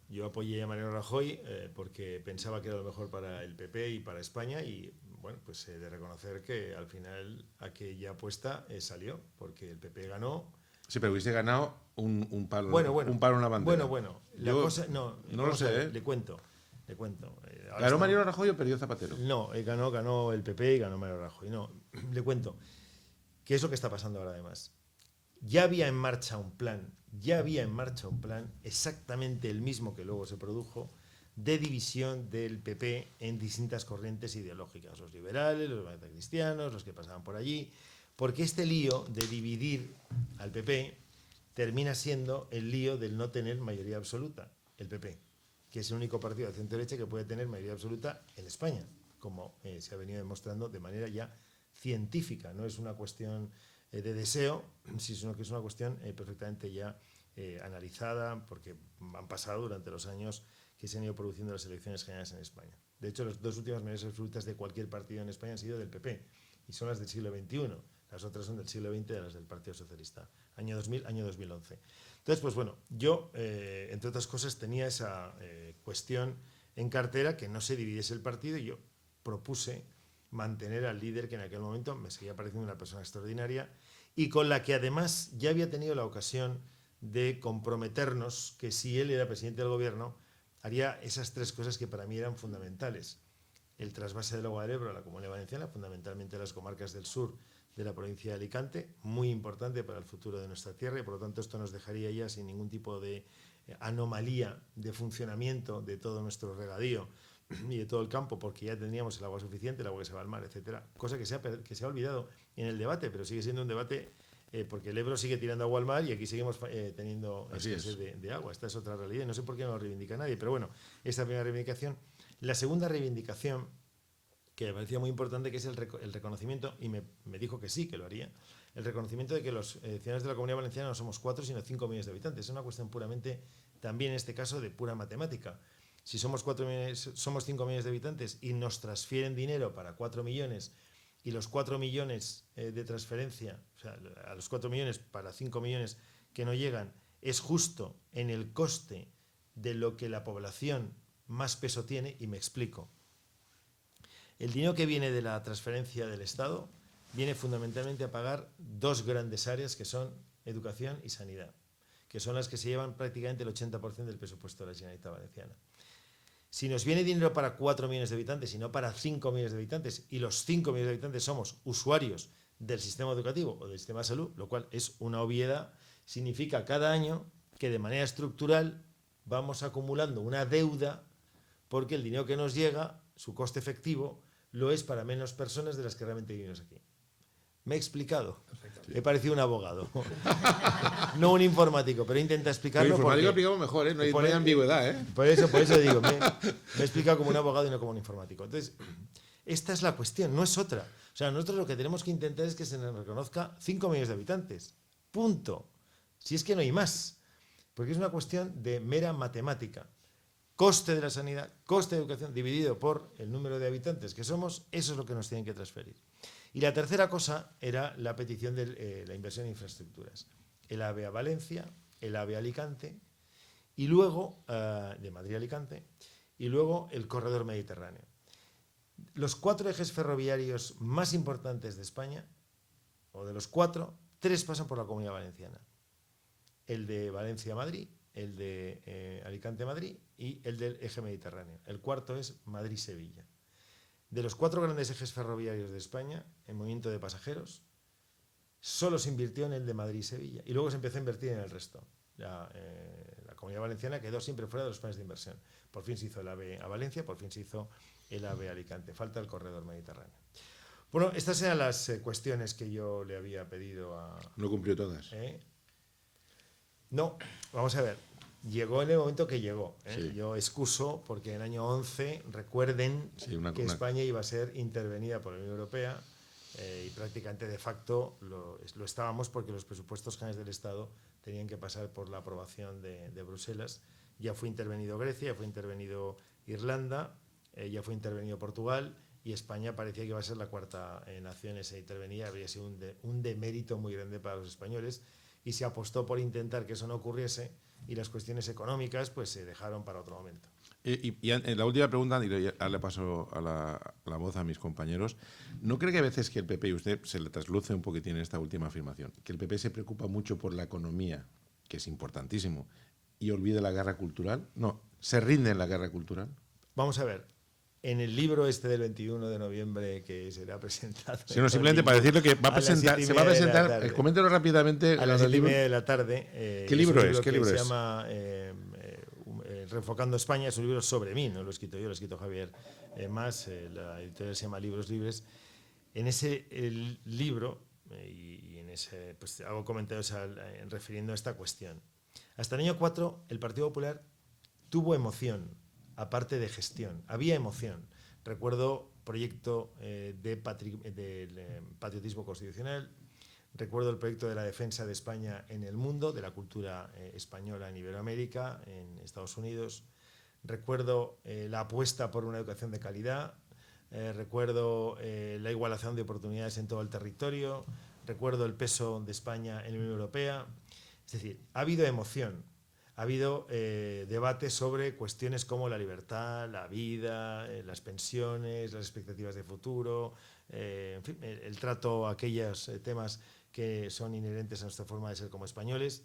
Yo apoyé a Mariano Rajoy porque pensaba que era lo mejor para el PP y para España y, bueno, pues de reconocer que al final aquella apuesta salió, porque el PP ganó. Sí, pero hubiese ganado un palo, bueno, un palo en la bandera. Bueno. La cosa, no lo sé, ¿eh? Le cuento. ¿Ganó Mariano Rajoy o perdió Zapatero? No, ganó el PP y ganó Mariano Rajoy. No, le cuento. ¿Qué es lo que está pasando ahora además? Ya había en marcha un plan exactamente el mismo que luego se produjo de división del PP en distintas corrientes ideológicas, los liberales, los cristianos, los que pasaban por allí, porque este lío de dividir al PP termina siendo el lío del no tener mayoría absoluta, el PP, que es el único partido de centro-derecha que puede tener mayoría absoluta en España, como se ha venido demostrando de manera ya científica, no es una cuestión de deseo, sino que es una cuestión perfectamente ya analizada, porque han pasado durante los años que se han ido produciendo las elecciones generales en España. De hecho, las dos últimas mayorías absolutas de cualquier partido en España han sido del PP, y son las del siglo XXI. Las otras son del siglo XX, de las del Partido Socialista, año 2000, año 2011. Entonces, pues bueno, yo, entre otras cosas, tenía esa cuestión en cartera, que no se dividiese el partido, y yo propuse mantener al líder que en aquel momento me seguía pareciendo una persona extraordinaria y con la que además ya había tenido la ocasión de comprometernos que si él era presidente del gobierno haría esas tres cosas que para mí eran fundamentales: el trasvase del agua del Ebro a la Comunidad Valenciana, fundamentalmente a las comarcas del sur de la provincia de Alicante, muy importante para el futuro de nuestra tierra, y por lo tanto esto nos dejaría ya sin ningún tipo de anomalía de funcionamiento de todo nuestro regadío y de todo el campo, porque ya tendríamos el agua suficiente, el agua que se va al mar, etcétera. Cosa que se ha olvidado en el debate, pero sigue siendo un debate porque el Ebro sigue tirando agua al mar y aquí seguimos teniendo escasez de agua. Esta es otra realidad y no sé por qué no lo reivindica nadie, pero bueno, esta primera reivindicación. La segunda reivindicación, que me parecía muy importante, que es el reconocimiento, y me dijo que sí, que lo haría, el reconocimiento de que los ciudadanos de la Comunidad Valenciana no somos 4, sino 5 millones de habitantes. Es una cuestión puramente, también en este caso, de pura matemática. Si somos 5 millones de habitantes y nos transfieren dinero para 4 millones y los 4 millones de transferencia, o sea, a los 4 millones para 5 millones que no llegan, es justo en el coste de lo que la población más peso tiene, y me explico. El dinero que viene de la transferencia del Estado viene fundamentalmente a pagar dos grandes áreas, que son educación y sanidad, que son las que se llevan prácticamente el 80% del presupuesto de la Generalitat Valenciana. Si nos viene dinero para 4 millones de habitantes y no para 5 millones de habitantes, y los 5 millones de habitantes somos usuarios del sistema educativo o del sistema de salud, lo cual es una obviedad, significa cada año que de manera estructural vamos acumulando una deuda, porque el dinero que nos llega, su coste efectivo, lo es para menos personas de las que realmente vivimos aquí. Me he explicado. He parecido un abogado. No un informático, pero intenta explicarlo. El informático explicamos mejor, ¿eh? No hay ambigüedad, ¿eh? Por eso digo, me he explicado como un abogado y no como un informático. Entonces, esta es la cuestión, no es otra. O sea, nosotros lo que tenemos que intentar es que se nos reconozca 5 millones de habitantes. Punto. Si es que no hay más. Porque es una cuestión de mera matemática. Coste de la sanidad, coste de educación dividido por el número de habitantes que somos, eso es lo que nos tienen que transferir. Y la tercera cosa era la petición de la inversión en infraestructuras. El AVE a Valencia, el AVE a Alicante, y luego, de Madrid a Alicante, y luego el corredor mediterráneo. Los 4 ejes ferroviarios más importantes de España, o de los 4, 3 pasan por la Comunidad Valenciana. El de Valencia a Madrid, el de Alicante a Madrid y el del eje mediterráneo. El cuarto es Madrid-Sevilla. De los 4 grandes ejes ferroviarios de España, en movimiento de pasajeros, solo se invirtió en el de Madrid-Sevilla y luego se empezó a invertir en el resto. La Comunidad Valenciana quedó siempre fuera de los planes de inversión. Por fin se hizo el AVE a Valencia, por fin se hizo el AVE a Alicante. Falta el corredor mediterráneo. Bueno, estas eran las cuestiones que yo le había pedido a... No cumplió todas. No, vamos a ver. Llegó en el momento que llegó. Sí. Yo excuso porque en el año 11, recuerden que España iba a ser intervenida por la Unión Europea y prácticamente de facto lo estábamos porque los presupuestos generales del Estado tenían que pasar por la aprobación de Bruselas. Ya fue intervenido Grecia, ya fue intervenido Irlanda, ya fue intervenido Portugal y España parecía que iba a ser la cuarta nación en esa intervenida. Habría sido un demérito muy grande para los españoles y se apostó por intentar que eso no ocurriese y las cuestiones económicas pues se dejaron para otro momento. Y en la última pregunta, y ya le paso a la voz a mis compañeros, ¿no cree que a veces que el PP, y usted se le trasluce un poquitín en esta última afirmación, que el PP se preocupa mucho por la economía, que es importantísimo, y olvida la guerra cultural? No, ¿se rinde en la guerra cultural? Vamos a ver. En el libro este del 21 de noviembre que será presentado... Sí, no, simplemente para decirlo que va a presentar, se va a presentar, coméntelo rápidamente. A las 7:30 de la tarde. ¿Qué libro es? ¿Qué libro es? Se llama Reenfocando España, es un libro sobre mí, no lo he escrito yo, lo ha escrito Javier Mas, la editorial se llama Libros Libres. En ese libro, y en ese pues hago comentarios refiriendo a esta cuestión. Hasta el año 4 el Partido Popular tuvo emoción, aparte de gestión, había emoción. Recuerdo proyecto del patriotismo constitucional, recuerdo el proyecto de la defensa de España en el mundo, de la cultura española en Iberoamérica, en Estados Unidos, recuerdo la apuesta por una educación de calidad, recuerdo la igualación de oportunidades en todo el territorio, recuerdo el peso de España en la Unión Europea. Es decir, ha habido emoción. Ha habido debates sobre cuestiones como la libertad, la vida, las pensiones, las expectativas de futuro, en fin, el trato a aquellos temas que son inherentes a nuestra forma de ser como españoles.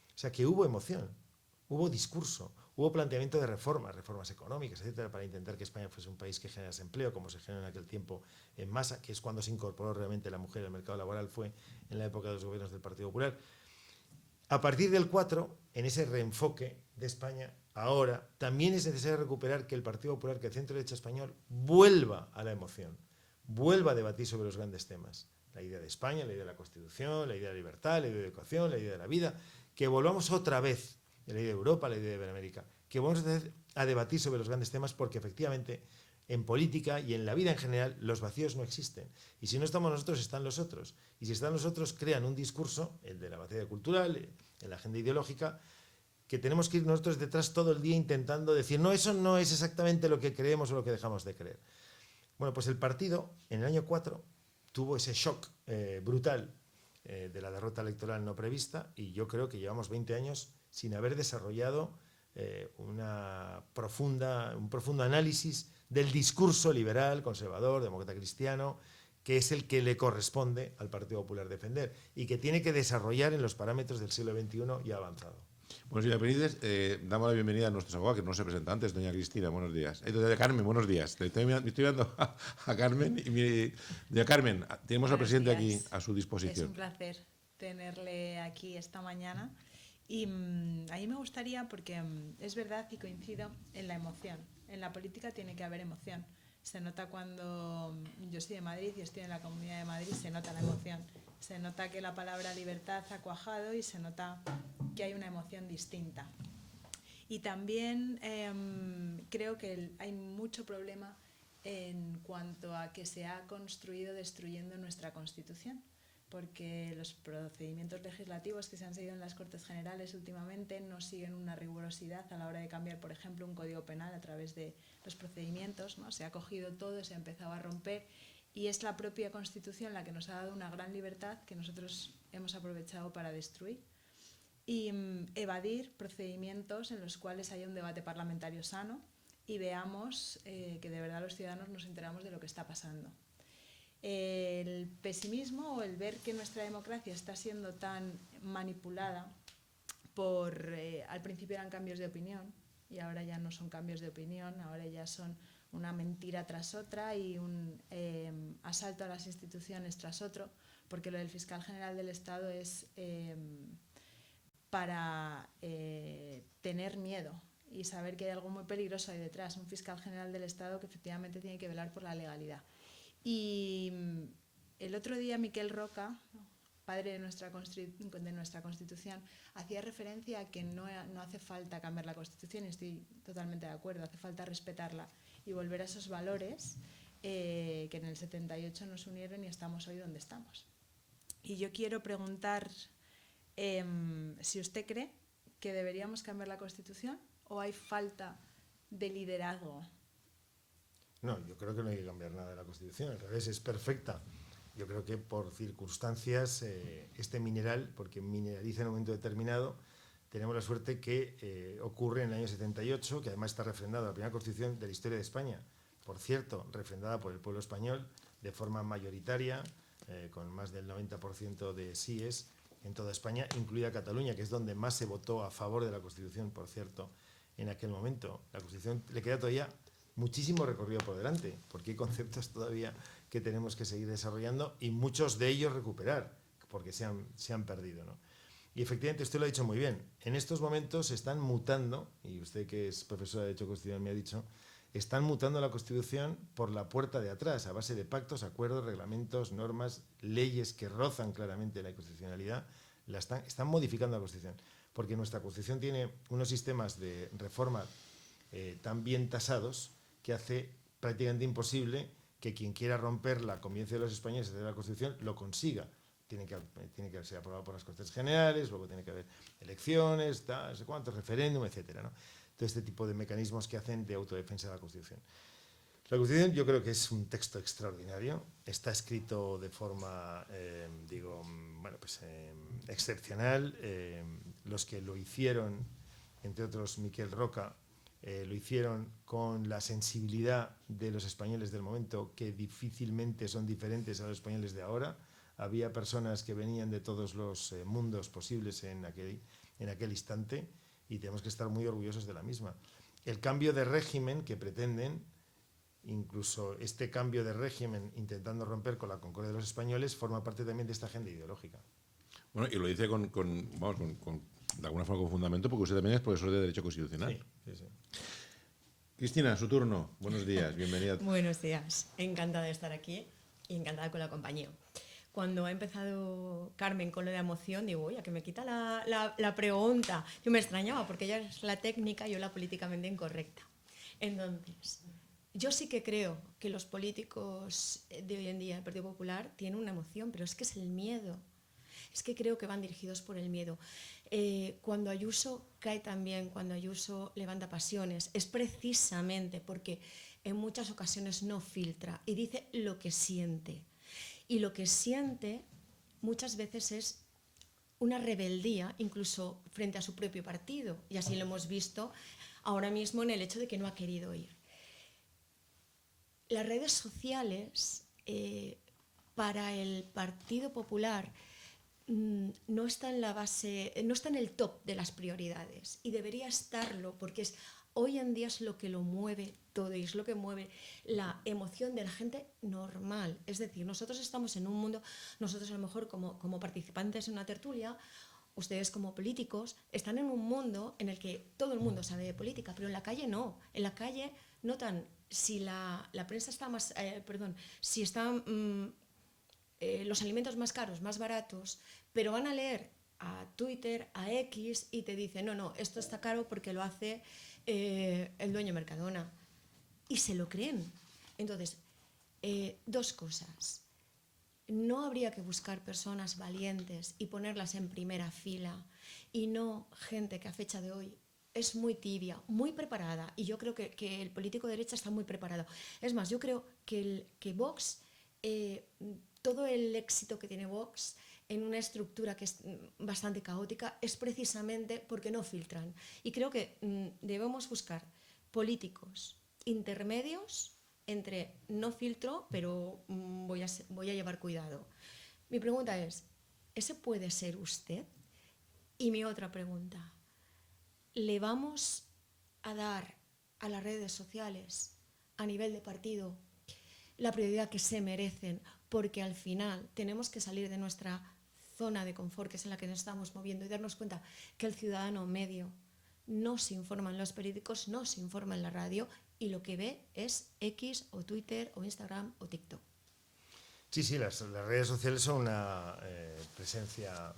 O sea, que hubo emoción, hubo discurso, hubo planteamiento de reformas económicas, etcétera, para intentar que España fuese un país que generase empleo, como se generó en aquel tiempo en masa, que es cuando se incorporó realmente la mujer al mercado laboral, fue en la época de los gobiernos del Partido Popular. A partir del 4, en ese reenfoque de España, ahora también es necesario recuperar que el Partido Popular, que el centro derecha español, vuelva a la emoción, vuelva a debatir sobre los grandes temas. La idea de España, la idea de la Constitución, la idea de la libertad, la idea de educación, la idea de la vida, que volvamos otra vez, la idea de Europa, la idea de Iberoamérica, que volvamos otra vez a debatir sobre los grandes temas porque efectivamente en política y en la vida en general los vacíos no existen. Y si no estamos nosotros, están los otros. Y si están los otros, crean un discurso, el de la batalla cultural, en la agenda ideológica, que tenemos que ir nosotros detrás todo el día intentando decir, no, eso no es exactamente lo que creemos o lo que dejamos de creer. Bueno, pues el partido, en el año 4, tuvo ese shock brutal de la derrota electoral no prevista y yo creo que llevamos 20 años sin haber desarrollado un profundo análisis del discurso liberal, conservador, demócrata cristiano, que es el que le corresponde al Partido Popular defender y que tiene que desarrollar en los parámetros del siglo XXI ya avanzado. Bueno, señora Benítez, damos la bienvenida a nuestros abogados, que no se presenta antes, doña Cristina, buenos días. Doña Carmen, buenos días. Estoy viendo a Carmen y doña Carmen, tenemos al presidente aquí a su disposición. Es un placer tenerle aquí esta mañana. Y a mí me gustaría, porque es verdad y coincido en la emoción. En la política tiene que haber emoción. Se nota cuando yo soy de Madrid y estoy en la Comunidad de Madrid, se nota la emoción. Se nota que la palabra libertad ha cuajado y se nota que hay una emoción distinta. Y también creo que hay mucho problema en cuanto a que se ha construido destruyendo nuestra Constitución, porque los procedimientos legislativos que se han seguido en las Cortes Generales últimamente no siguen una rigurosidad a la hora de cambiar, por ejemplo, un código penal a través de los procedimientos, ¿no? Se ha cogido todo, se ha empezado a romper y es la propia Constitución la que nos ha dado una gran libertad que nosotros hemos aprovechado para destruir y evadir procedimientos en los cuales haya un debate parlamentario sano y veamos que de verdad los ciudadanos nos enteramos de lo que está pasando. El pesimismo o el ver que nuestra democracia está siendo tan manipulada por, al principio eran cambios de opinión y ahora ya no son cambios de opinión, ahora ya son una mentira tras otra y un asalto a las instituciones tras otro, porque lo del fiscal general del Estado es para tener miedo y saber que hay algo muy peligroso ahí detrás, un fiscal general del Estado que efectivamente tiene que velar por la legalidad. Y el otro día Miquel Roca, padre de nuestra Constitución, hacía referencia a que no hace falta cambiar la Constitución, y estoy totalmente de acuerdo, hace falta respetarla y volver a esos valores que en el 78 nos unieron y estamos hoy donde estamos. Y yo quiero preguntar si usted cree que deberíamos cambiar la Constitución o hay falta de liderazgo. No, yo creo que no hay que cambiar nada de la Constitución, al revés, es perfecta. Yo creo que por circunstancias este mineral, porque mineraliza en un momento determinado, tenemos la suerte que ocurre en el año 78, que además está refrendada la primera Constitución de la historia de España. Por cierto, refrendada por el pueblo español de forma mayoritaria, con más del 90% de síes en toda España, incluida Cataluña, que es donde más se votó a favor de la Constitución, por cierto, en aquel momento. La Constitución le queda todavía muchísimo recorrido por delante, porque hay conceptos todavía que tenemos que seguir desarrollando y muchos de ellos recuperar, porque se han perdido, ¿no? Y efectivamente usted lo ha dicho muy bien, en estos momentos se están mutando, y usted que es profesora de Derecho Constitucional me ha dicho, están mutando la Constitución por la puerta de atrás, a base de pactos, acuerdos, reglamentos, normas, leyes que rozan claramente la inconstitucionalidad, están modificando la Constitución, porque nuestra Constitución tiene unos sistemas de reforma tan bien tasados que hace prácticamente imposible que quien quiera romper la convivencia de los españoles de la Constitución lo consiga. Tiene que ser aprobado por las Cortes Generales, luego tiene que haber elecciones, no sé cuántos, referéndum, etcétera, ¿no? Todo este tipo de mecanismos que hacen de autodefensa de la Constitución. La Constitución yo creo que es un texto extraordinario, está escrito de forma, excepcional. Los que lo hicieron, entre otros Miquel Roca, lo hicieron con la sensibilidad de los españoles del momento, que difícilmente son diferentes a los españoles de ahora. Había personas que venían de todos los mundos posibles en aquel instante y tenemos que estar muy orgullosos de la misma. El cambio de régimen que pretenden, incluso este cambio de régimen intentando romper con la concordia de los españoles, forma parte también de esta agenda ideológica. Bueno, y lo dice de alguna forma con fundamento, porque usted también es profesor de Derecho Constitucional. Sí. Cristina, su turno. Buenos días, bienvenida. Buenos días, encantada de estar aquí y encantada con la compañía. Cuando ha empezado Carmen con lo de emoción, digo, oye, que me quita la pregunta. Yo me extrañaba porque ella es la técnica y yo la políticamente incorrecta. Entonces, yo sí que creo que los políticos de hoy en día, el Partido Popular, tienen una emoción, pero es que es el miedo. Es que creo que van dirigidos por el miedo. Cuando Ayuso cae también, cuando Ayuso levanta pasiones, es precisamente porque en muchas ocasiones no filtra y dice lo que siente. Y lo que siente muchas veces es una rebeldía, incluso frente a su propio partido. Y así lo hemos visto ahora mismo en el hecho de que no ha querido ir. Las redes sociales, para el Partido Popular, no está en la base, no está en el top de las prioridades y debería estarlo porque hoy en día es lo que lo mueve todo y es lo que mueve la emoción de la gente normal. Es decir, nosotros estamos en un mundo, nosotros a lo mejor como participantes en una tertulia ustedes como políticos están en un mundo en el que todo el mundo sabe de política, pero en la calle no. En la calle notan si la prensa está más, si están los alimentos más caros, más baratos, pero van a leer a Twitter, a X y te dicen, no, esto está caro porque lo hace el dueño de Mercadona. Y se lo creen. Entonces, dos cosas. No habría que buscar personas valientes y ponerlas en primera fila y no gente que a fecha de hoy es muy tibia, muy preparada, y yo creo que el político de derecha está muy preparado. Es más, yo creo que Vox, todo el éxito que tiene Vox en una estructura que es bastante caótica es precisamente porque no filtran. Y creo que debemos buscar políticos intermedios entre no filtro, pero voy a llevar cuidado. Mi pregunta es, ¿ese puede ser usted? Y mi otra pregunta, ¿le vamos a dar a las redes sociales a nivel de partido la prioridad que se merecen? Porque al final tenemos que salir de nuestra zona de confort, que es en la que nos estamos moviendo, y darnos cuenta que el ciudadano medio no se informa en los periódicos, no se informa en la radio, y lo que ve es X o Twitter o Instagram o TikTok. Sí, las redes sociales son una presencia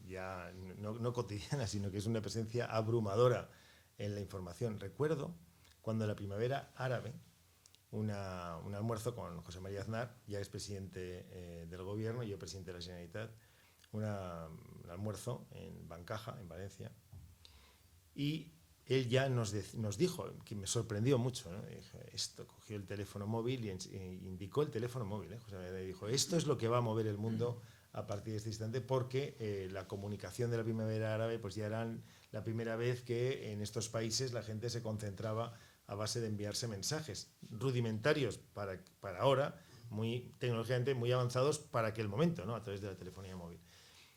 ya no cotidiana, sino que es una presencia abrumadora en la información. Recuerdo cuando en la primavera árabe, un almuerzo con José María Aznar, ya es presidente del gobierno y yo presidente de la Generalitat, un almuerzo en Bancaja, en Valencia, y él ya nos dijo, que me sorprendió mucho, ¿no? Cogió el teléfono móvil y indicó el teléfono móvil, José María dijo, esto es lo que va a mover el mundo a partir de este instante, porque la comunicación de la primavera árabe pues ya era la primera vez que en estos países la gente se concentraba a base de enviarse mensajes rudimentarios para ahora, muy tecnológicamente muy avanzados para aquel momento, ¿no? A través de la telefonía móvil.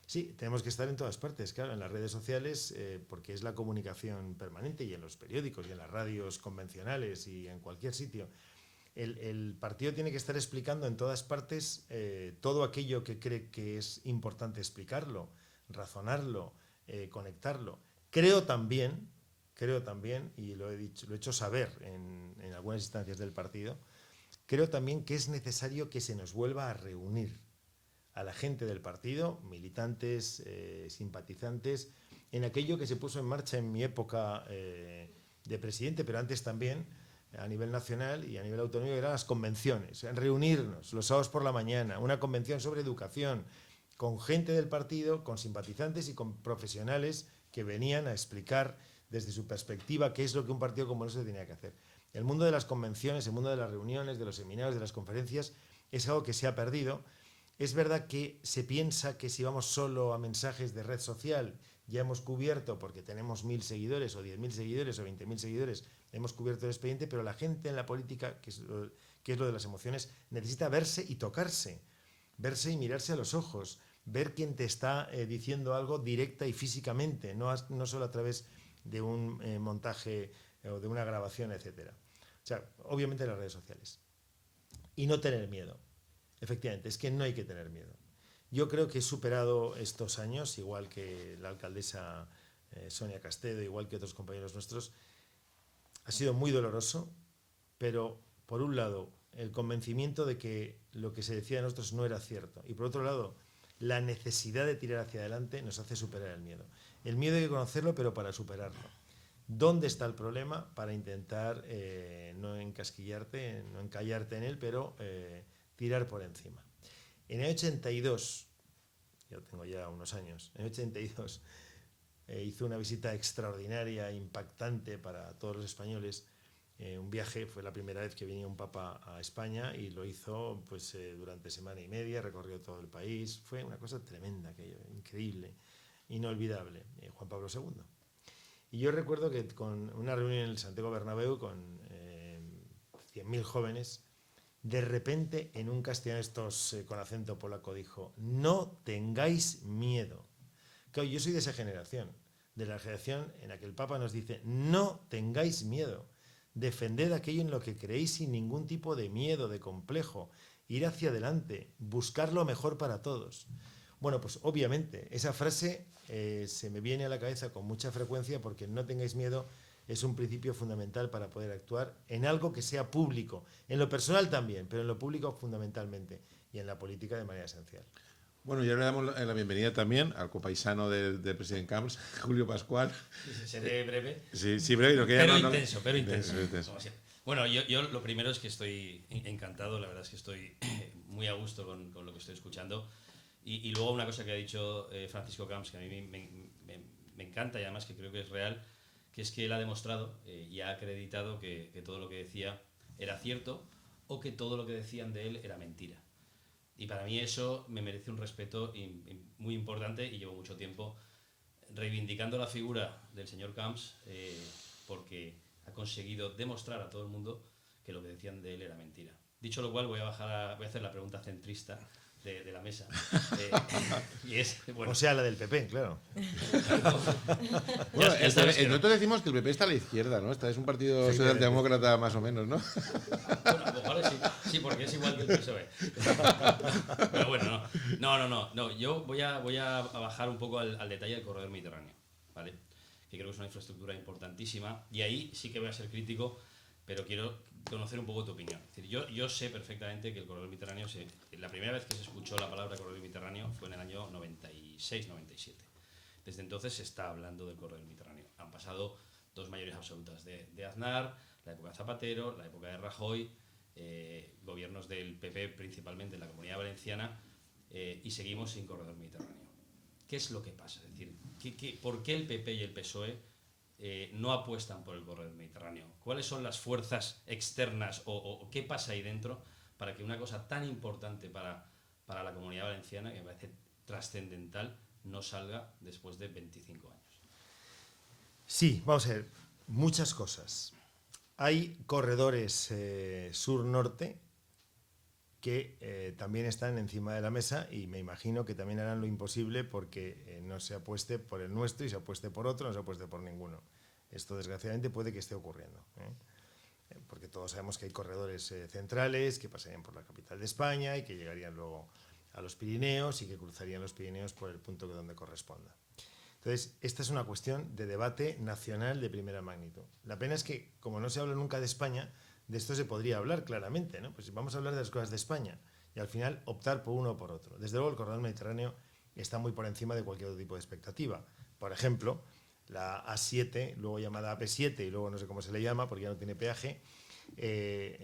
Sí, tenemos que estar en todas partes, claro, en las redes sociales, porque es la comunicación permanente, y en los periódicos y en las radios convencionales y en cualquier sitio. El partido tiene que estar explicando en todas partes todo aquello que cree que es importante explicarlo, razonarlo, conectarlo. Creo también, y lo he hecho saber en algunas instancias del partido, creo también que es necesario que se nos vuelva a reunir a la gente del partido, militantes, simpatizantes, en aquello que se puso en marcha en mi época de presidente, pero antes también a nivel nacional y a nivel autonómico, eran las convenciones, reunirnos los sábados por la mañana, una convención sobre educación, con gente del partido, con simpatizantes y con profesionales que venían a explicar desde su perspectiva qué es lo que un partido como ese tenía que hacer. El mundo de las convenciones, el mundo de las reuniones, de los seminarios, de las conferencias, es algo que se ha perdido. Es verdad que se piensa que si vamos solo a mensajes de red social ya hemos cubierto, porque tenemos 1.000 seguidores o 10.000 seguidores o 20.000 seguidores, hemos cubierto el expediente, pero la gente en la política, que es lo de las emociones, necesita verse y tocarse, verse y mirarse a los ojos, ver quién te está diciendo algo directa y físicamente, no solo a través de un montaje o de una grabación, etc. O sea, obviamente las redes sociales. Y no tener miedo. Efectivamente, es que no hay que tener miedo. Yo creo que he superado estos años, igual que la alcaldesa Sonia Castedo, igual que otros compañeros nuestros. Ha sido muy doloroso, pero por un lado, el convencimiento de que lo que se decía de nosotros no era cierto. Y por otro lado, la necesidad de tirar hacia adelante nos hace superar el miedo. El miedo hay que conocerlo, pero para superarlo. ¿Dónde está el problema? Para intentar no encasquillarte, no encallarte en él, pero tirar por encima. En el 82, yo tengo ya unos años, en el 82 hizo una visita extraordinaria, impactante para todos los españoles. Un viaje, fue la primera vez que venía un papa a España y lo hizo pues, durante semana y media, recorrió todo el país. Fue una cosa tremenda, aquello, increíble, inolvidable, Juan Pablo II. Y yo recuerdo que con una reunión en el Santiago Bernabéu con 100.000 jóvenes, de repente, en un castellano con acento polaco, dijo: no tengáis miedo. Claro, yo soy de esa generación, de la generación en la que el Papa nos dice: no tengáis miedo, defended aquello en lo que creéis sin ningún tipo de miedo, de complejo, ir hacia adelante, buscar lo mejor para todos. Bueno, pues obviamente, esa frase se me viene a la cabeza con mucha frecuencia porque no tengáis miedo es un principio fundamental para poder actuar en algo que sea público, en lo personal también, pero en lo público fundamentalmente y en la política de manera esencial. Bueno, ya le damos la bienvenida también al copaisano del presidente Camps, Julio Pascual. Seré breve. Sí, breve. Lo que Pero ya intenso, pero intenso. Intenso. Como siempre. Bueno, yo lo primero es que estoy encantado, la verdad es que estoy muy a gusto con lo que estoy escuchando. Y luego una cosa que ha dicho Francisco Camps, que a mí me encanta y además que creo que es real, que es que él ha demostrado y ha acreditado que todo lo que decía era cierto o que todo lo que decían de él era mentira. Y para mí eso me merece un respeto muy importante y llevo mucho tiempo reivindicando la figura del señor Camps porque ha conseguido demostrar a todo el mundo que lo que decían de él era mentira. Dicho lo cual, voy a hacer la pregunta centrista de la mesa. Y es, bueno, O sea, la del PP, claro. Bueno, ya sabes que no. nosotros decimos que el PP está a la izquierda, ¿no? Es un partido Sí, socialdemócrata más o menos, ¿no? Bueno, a lo mejor sí, porque es igual que el PSOE. Pero bueno, no. Yo voy a bajar un poco al detalle del corredor mediterráneo, ¿vale? Que creo que es una infraestructura importantísima y ahí sí que voy a ser crítico, pero quiero conocer un poco tu opinión. Es decir, yo sé perfectamente que el corredor mediterráneo, la primera vez que se escuchó la palabra corredor mediterráneo fue en el año 96-97. Desde entonces se está hablando del corredor mediterráneo. Han pasado dos mayorías absolutas de Aznar, la época de Zapatero, la época de Rajoy, gobiernos del PP principalmente en la Comunidad Valenciana, y seguimos sin corredor mediterráneo. ¿Qué es lo que pasa? Es decir, ¿por qué el PP y el PSOE no apuestan por el corredor mediterráneo? ¿Cuáles son las fuerzas externas o qué pasa ahí dentro para que una cosa tan importante para la Comunidad Valenciana, que me parece trascendental, no salga después de 25 años? Sí, vamos a ver, muchas cosas. Hay corredores sur-norte que también están encima de la mesa y me imagino que también harán lo imposible porque no se apueste por el nuestro y se apueste por otro, no se apueste por ninguno. Esto desgraciadamente puede que esté ocurriendo, porque todos sabemos que hay corredores centrales que pasarían por la capital de España y que llegarían luego a los Pirineos y que cruzarían los Pirineos por el punto que donde corresponda. Entonces, esta es una cuestión de debate nacional de primera magnitud. La pena es que, como no se habla nunca de España, de esto se podría hablar claramente, ¿no? Pues vamos a hablar de las cosas de España y al final optar por uno o por otro. Desde luego el corredor mediterráneo está muy por encima de cualquier otro tipo de expectativa. Por ejemplo, la A7, luego llamada AP7 y luego no sé cómo se le llama porque ya no tiene peaje,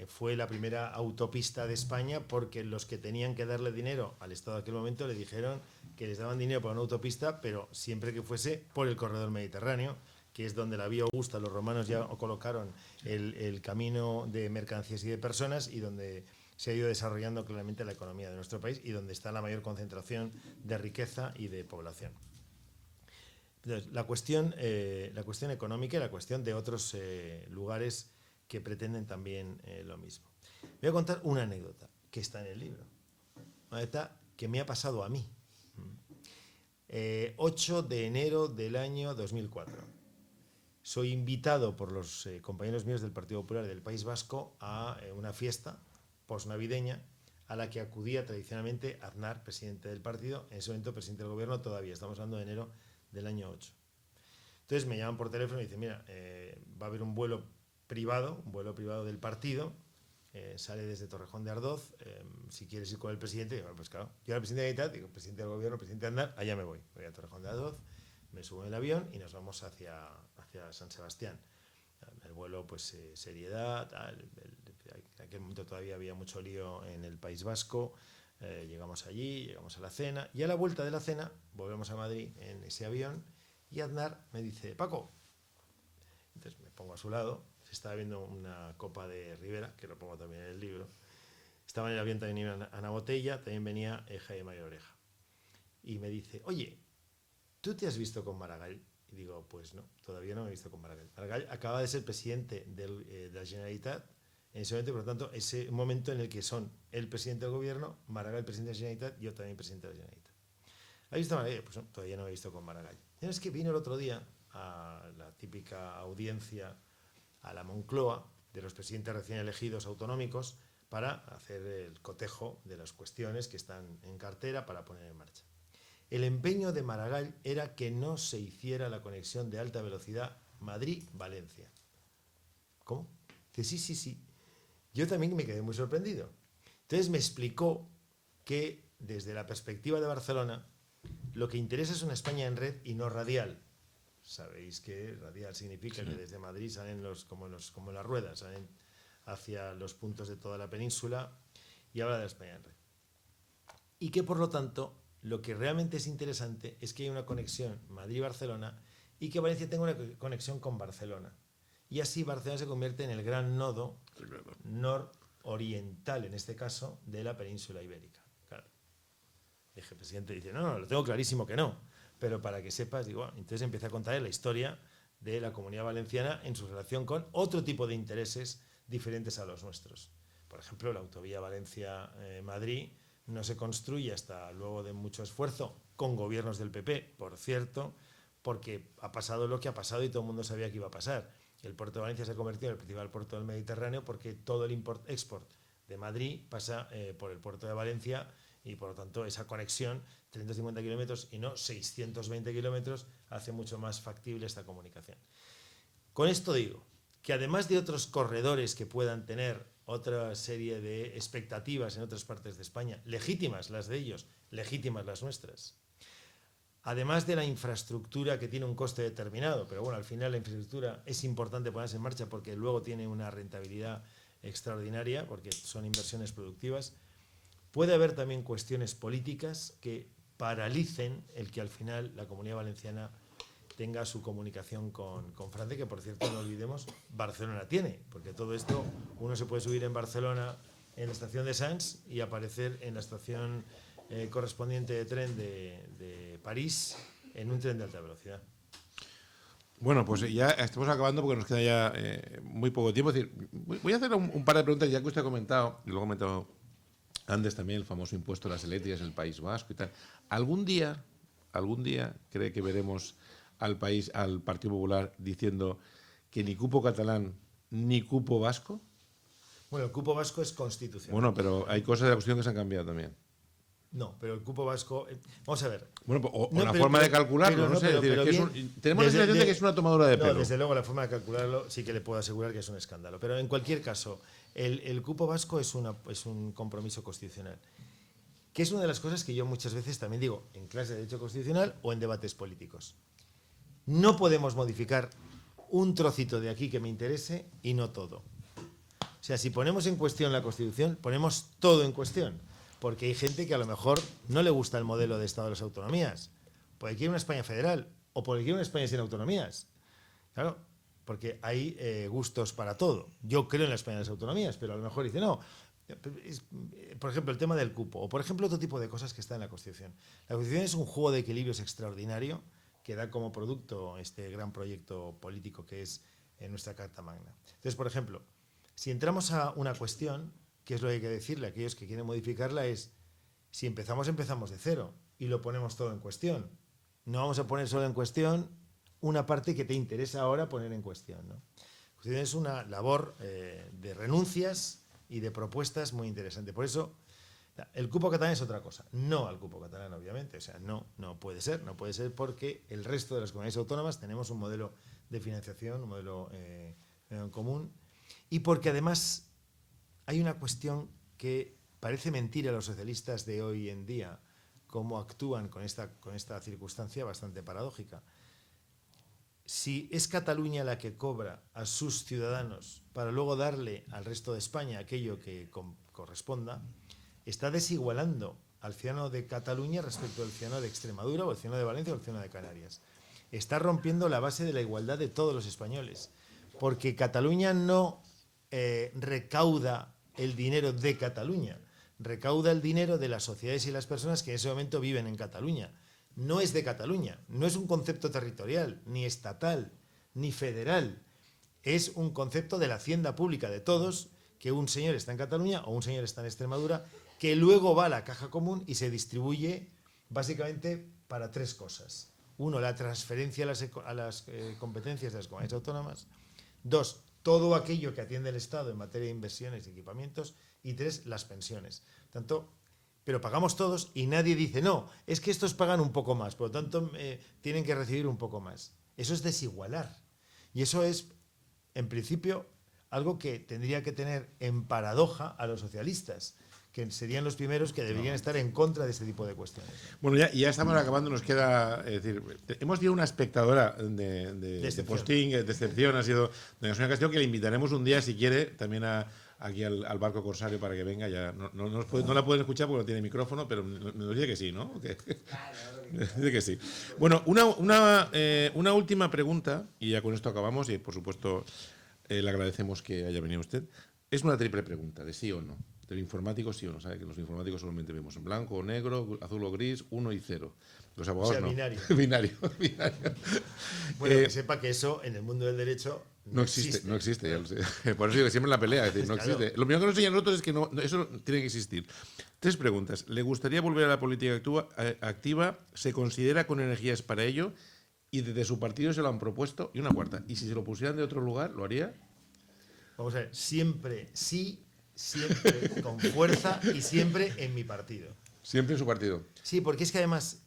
fue la primera autopista de España porque los que tenían que darle dinero al Estado de aquel momento le dijeron que les daban dinero para una autopista, pero siempre que fuese por el corredor mediterráneo, que es donde la vía Augusta, los romanos ya colocaron el camino de mercancías y de personas y donde se ha ido desarrollando claramente la economía de nuestro país y donde está la mayor concentración de riqueza y de población. Entonces, la cuestión económica y la cuestión de otros lugares que pretenden también lo mismo. Voy a contar una anécdota que está en el libro, una anécdota que me ha pasado a mí. 8 de enero del año 2004. Soy invitado por los compañeros míos del Partido Popular del País Vasco a una fiesta posnavideña a la que acudía tradicionalmente Aznar, presidente del partido, en ese momento presidente del gobierno todavía, estamos hablando de enero del año 8. Entonces me llaman por teléfono y dicen, mira, va a haber un vuelo privado del partido, sale desde Torrejón de Ardoz, si quieres ir con el presidente, digo, pues claro, yo era el presidente de la Generalitat, digo, presidente del gobierno, presidente de Aznar, allá me voy a Torrejón de Ardoz, me subo en el avión y nos vamos hacia San Sebastián. El vuelo, pues seriedad, en aquel momento todavía había mucho lío en el País Vasco, llegamos allí, llegamos a la cena y a la vuelta de la cena volvemos a Madrid en ese avión y Aznar me dice, Paco, entonces me pongo a su lado, se estaba viendo una copa de Ribera, que lo pongo también en el libro, estaba en el avión también Ana Botella, también venía Jaime Mayor Oreja y me dice, oye, ¿tú te has visto con Maragall? Y digo, pues no, todavía no me he visto con Maragall. Maragall acaba de ser presidente de la Generalitat en ese momento, por lo tanto, ese momento en el que son el presidente del gobierno, Maragall presidente de la Generalitat, yo también presidente de la Generalitat. ¿Has visto a Maragall? Pues no, todavía no me he visto con Maragall. Y es que vino el otro día a la típica audiencia a la Moncloa de los presidentes recién elegidos autonómicos para hacer el cotejo de las cuestiones que están en cartera para poner en marcha. El empeño de Maragall era que no se hiciera la conexión de alta velocidad Madrid-Valencia. ¿Cómo? Dice, sí. Yo también me quedé muy sorprendido. Entonces me explicó que desde la perspectiva de Barcelona, lo que interesa es una España en red y no radial. Sabéis que radial significa que desde Madrid salen como las ruedas, salen hacia los puntos de toda la península, y habla de la España en red. Y que por lo tanto, lo que realmente es interesante es que hay una conexión Madrid-Barcelona y que Valencia tenga una conexión con Barcelona. Y así Barcelona se convierte en el gran nodo nororiental, en este caso, de la península ibérica. Claro. El presidente dice, no, lo tengo clarísimo que no. Pero para que sepas, digo, entonces empieza a contar la historia de la Comunidad Valenciana en su relación con otro tipo de intereses diferentes a los nuestros. Por ejemplo, la autovía Valencia-Madrid no se construye hasta luego de mucho esfuerzo, con gobiernos del PP, por cierto, porque ha pasado lo que ha pasado y todo el mundo sabía que iba a pasar. El puerto de Valencia se ha convertido en el principal puerto del Mediterráneo porque todo el import-export de Madrid pasa por el puerto de Valencia y por lo tanto esa conexión, 350 kilómetros y no 620 kilómetros, hace mucho más factible esta comunicación. Con esto digo que además de otros corredores que puedan tener otra serie de expectativas en otras partes de España, legítimas las de ellos, legítimas las nuestras, además de la infraestructura que tiene un coste determinado, pero bueno, al final la infraestructura es importante ponerse en marcha porque luego tiene una rentabilidad extraordinaria, porque son inversiones productivas, puede haber también cuestiones políticas que paralicen el que al final la Comunidad Valenciana tenga su comunicación con Francia, que por cierto no olvidemos, Barcelona tiene, porque todo esto uno se puede subir en Barcelona en la estación de Sants y aparecer en la estación correspondiente de tren de París en un tren de alta velocidad. Bueno, pues ya estamos acabando porque nos queda ya muy poco tiempo. Es decir, voy a hacer un par de preguntas, ya que usted ha comentado, y lo ha comentado antes también, el famoso impuesto a las eléctricas en el País Vasco y tal. ¿Algún día cree que veremos al Partido Popular diciendo que ni cupo catalán ni cupo vasco? Bueno, el cupo vasco es constitucional. Bueno, pero hay cosas de la Constitución que se han cambiado también. No, pero el cupo vasco... vamos a ver. Bueno, o No, la pero- forma de pero- calcularlo, pero no sé. pero- es decir, pero que bien, tenemos la sensación de que es una tomadura de pelo. No, desde luego la forma de calcularlo sí que le puedo asegurar que es un escándalo. Pero en cualquier caso, el cupo vasco es un compromiso constitucional. Que es una de las cosas que yo muchas veces también digo en clase de Derecho Constitucional o en debates políticos. No podemos modificar un trocito de aquí que me interese y no todo. O sea, si ponemos en cuestión la Constitución, ponemos todo en cuestión. Porque hay gente que a lo mejor no le gusta el modelo de Estado de las autonomías. Porque quiere una España federal o porque quiere una España sin autonomías. Claro, porque hay gustos para todo. Yo creo en la España de las autonomías, pero a lo mejor dice, no, por ejemplo, el tema del cupo, o por ejemplo otro tipo de cosas que está en la Constitución. La Constitución es un juego de equilibrios extraordinario que da como producto este gran proyecto político que es nuestra Carta Magna. Entonces, por ejemplo, si entramos a una cuestión, que es lo que hay que decirle a aquellos que quieren modificarla, es si empezamos de cero y lo ponemos todo en cuestión. No vamos a poner solo en cuestión una parte que te interesa ahora poner en cuestión, ¿no? La Constitución es una labor de renuncias y de propuestas muy interesante. Por eso, el cupo catalán es otra cosa. No al cupo catalán, obviamente. O sea, no puede ser. No puede ser porque el resto de las comunidades autónomas tenemos un modelo de financiación, un modelo en común. Y porque además hay una cuestión que parece mentira a los socialistas de hoy en día, cómo actúan con esta circunstancia bastante paradójica. Si es Cataluña la que cobra a sus ciudadanos para luego darle al resto de España aquello que corresponda, está desigualando al ciudadano de Cataluña respecto al ciudadano de Extremadura o al ciudadano de Valencia o al ciudadano de Canarias. Está rompiendo la base de la igualdad de todos los españoles, porque Cataluña no recauda el dinero de Cataluña, recauda el dinero de las sociedades y las personas que en ese momento viven en Cataluña. No es de Cataluña, no es un concepto territorial, ni estatal, ni federal. Es un concepto de la hacienda pública de todos, que un señor está en Cataluña o un señor está en Extremadura, que luego va a la caja común y se distribuye básicamente para tres cosas. Uno, la transferencia a las competencias de las comunidades autónomas. Dos, todo aquello que atiende el Estado en materia de inversiones y equipamientos. Y tres, las pensiones. Tanto, pero pagamos todos y nadie dice, no, es que estos pagan un poco más, por lo tanto tienen que recibir un poco más. Eso es desigualar. Y eso es, en principio, algo que tendría que tener en paradoja a los socialistas, que serían los primeros que deberían estar en contra de este tipo de cuestiones. Bueno, ya estamos acabando, nos queda, es decir, hemos tenido una espectadora de posting, de excepción, ha sido doña Sonia Castillo, que le invitaremos un día, si quiere, también aquí al barco Corsario para que venga. Ya no la pueden escuchar porque no tiene micrófono, pero nos dice que sí, ¿no? Dice que sí. Bueno, una última pregunta, y ya con esto acabamos, y por supuesto le agradecemos que haya venido usted. Es una triple pregunta, de sí o no. Del informático sí o no. Sabe que los informáticos solamente vemos en blanco o negro, azul o gris, 1 y 0. Los abogados no. Binario. Binario. Bueno, que sepa que eso en el mundo del derecho no existe. No existe, ya lo sé. Por eso digo que siempre en la pelea, es decir, no Claro. existe. Lo primero que nos enseñan nosotros es que eso tiene que existir. 3 preguntas. ¿Le gustaría volver a la política activa? ¿Se considera con energías para ello? ¿Y desde su partido se lo han propuesto? Y una cuarta. ¿Y si se lo pusieran de otro lugar, lo haría? Vamos a ver, siempre sí, siempre con fuerza y siempre en mi partido. Siempre en su partido. Sí, porque es que además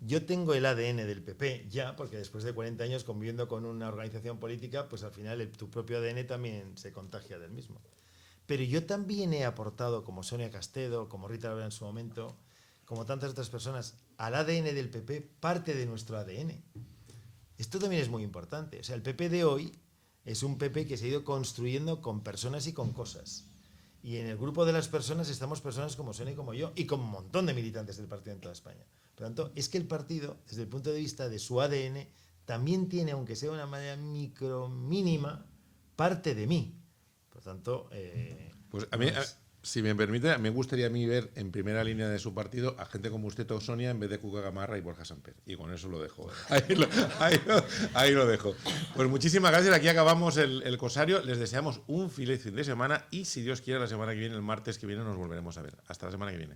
yo tengo el ADN del PP ya, porque después de 40 años conviviendo con una organización política, pues al final tu propio ADN también se contagia del mismo. Pero yo también he aportado, como Sonia Castedo, como Rita Lavera en su momento, como tantas otras personas, al ADN del PP parte de nuestro ADN. Esto también es muy importante. O sea, el PP de hoy es un PP que se ha ido construyendo con personas y con cosas. Y en el grupo de las personas estamos personas como Sonia y como yo, y como un montón de militantes del partido en toda España. Por lo tanto, es que el partido, desde el punto de vista de su ADN, también tiene, aunque sea de una manera mínima, parte de mí. Por lo tanto, pues a mí, si me permite, me gustaría a mí ver en primera línea de su partido a gente como usted o Sonia en vez de Cuca Gamarra y Borja Samper. Y con eso lo dejo. Ahí lo dejo. Pues muchísimas gracias. Aquí acabamos el Corsario. Les deseamos un feliz fin de semana y, si Dios quiere, la semana que viene, el martes que viene, nos volveremos a ver. Hasta la semana que viene.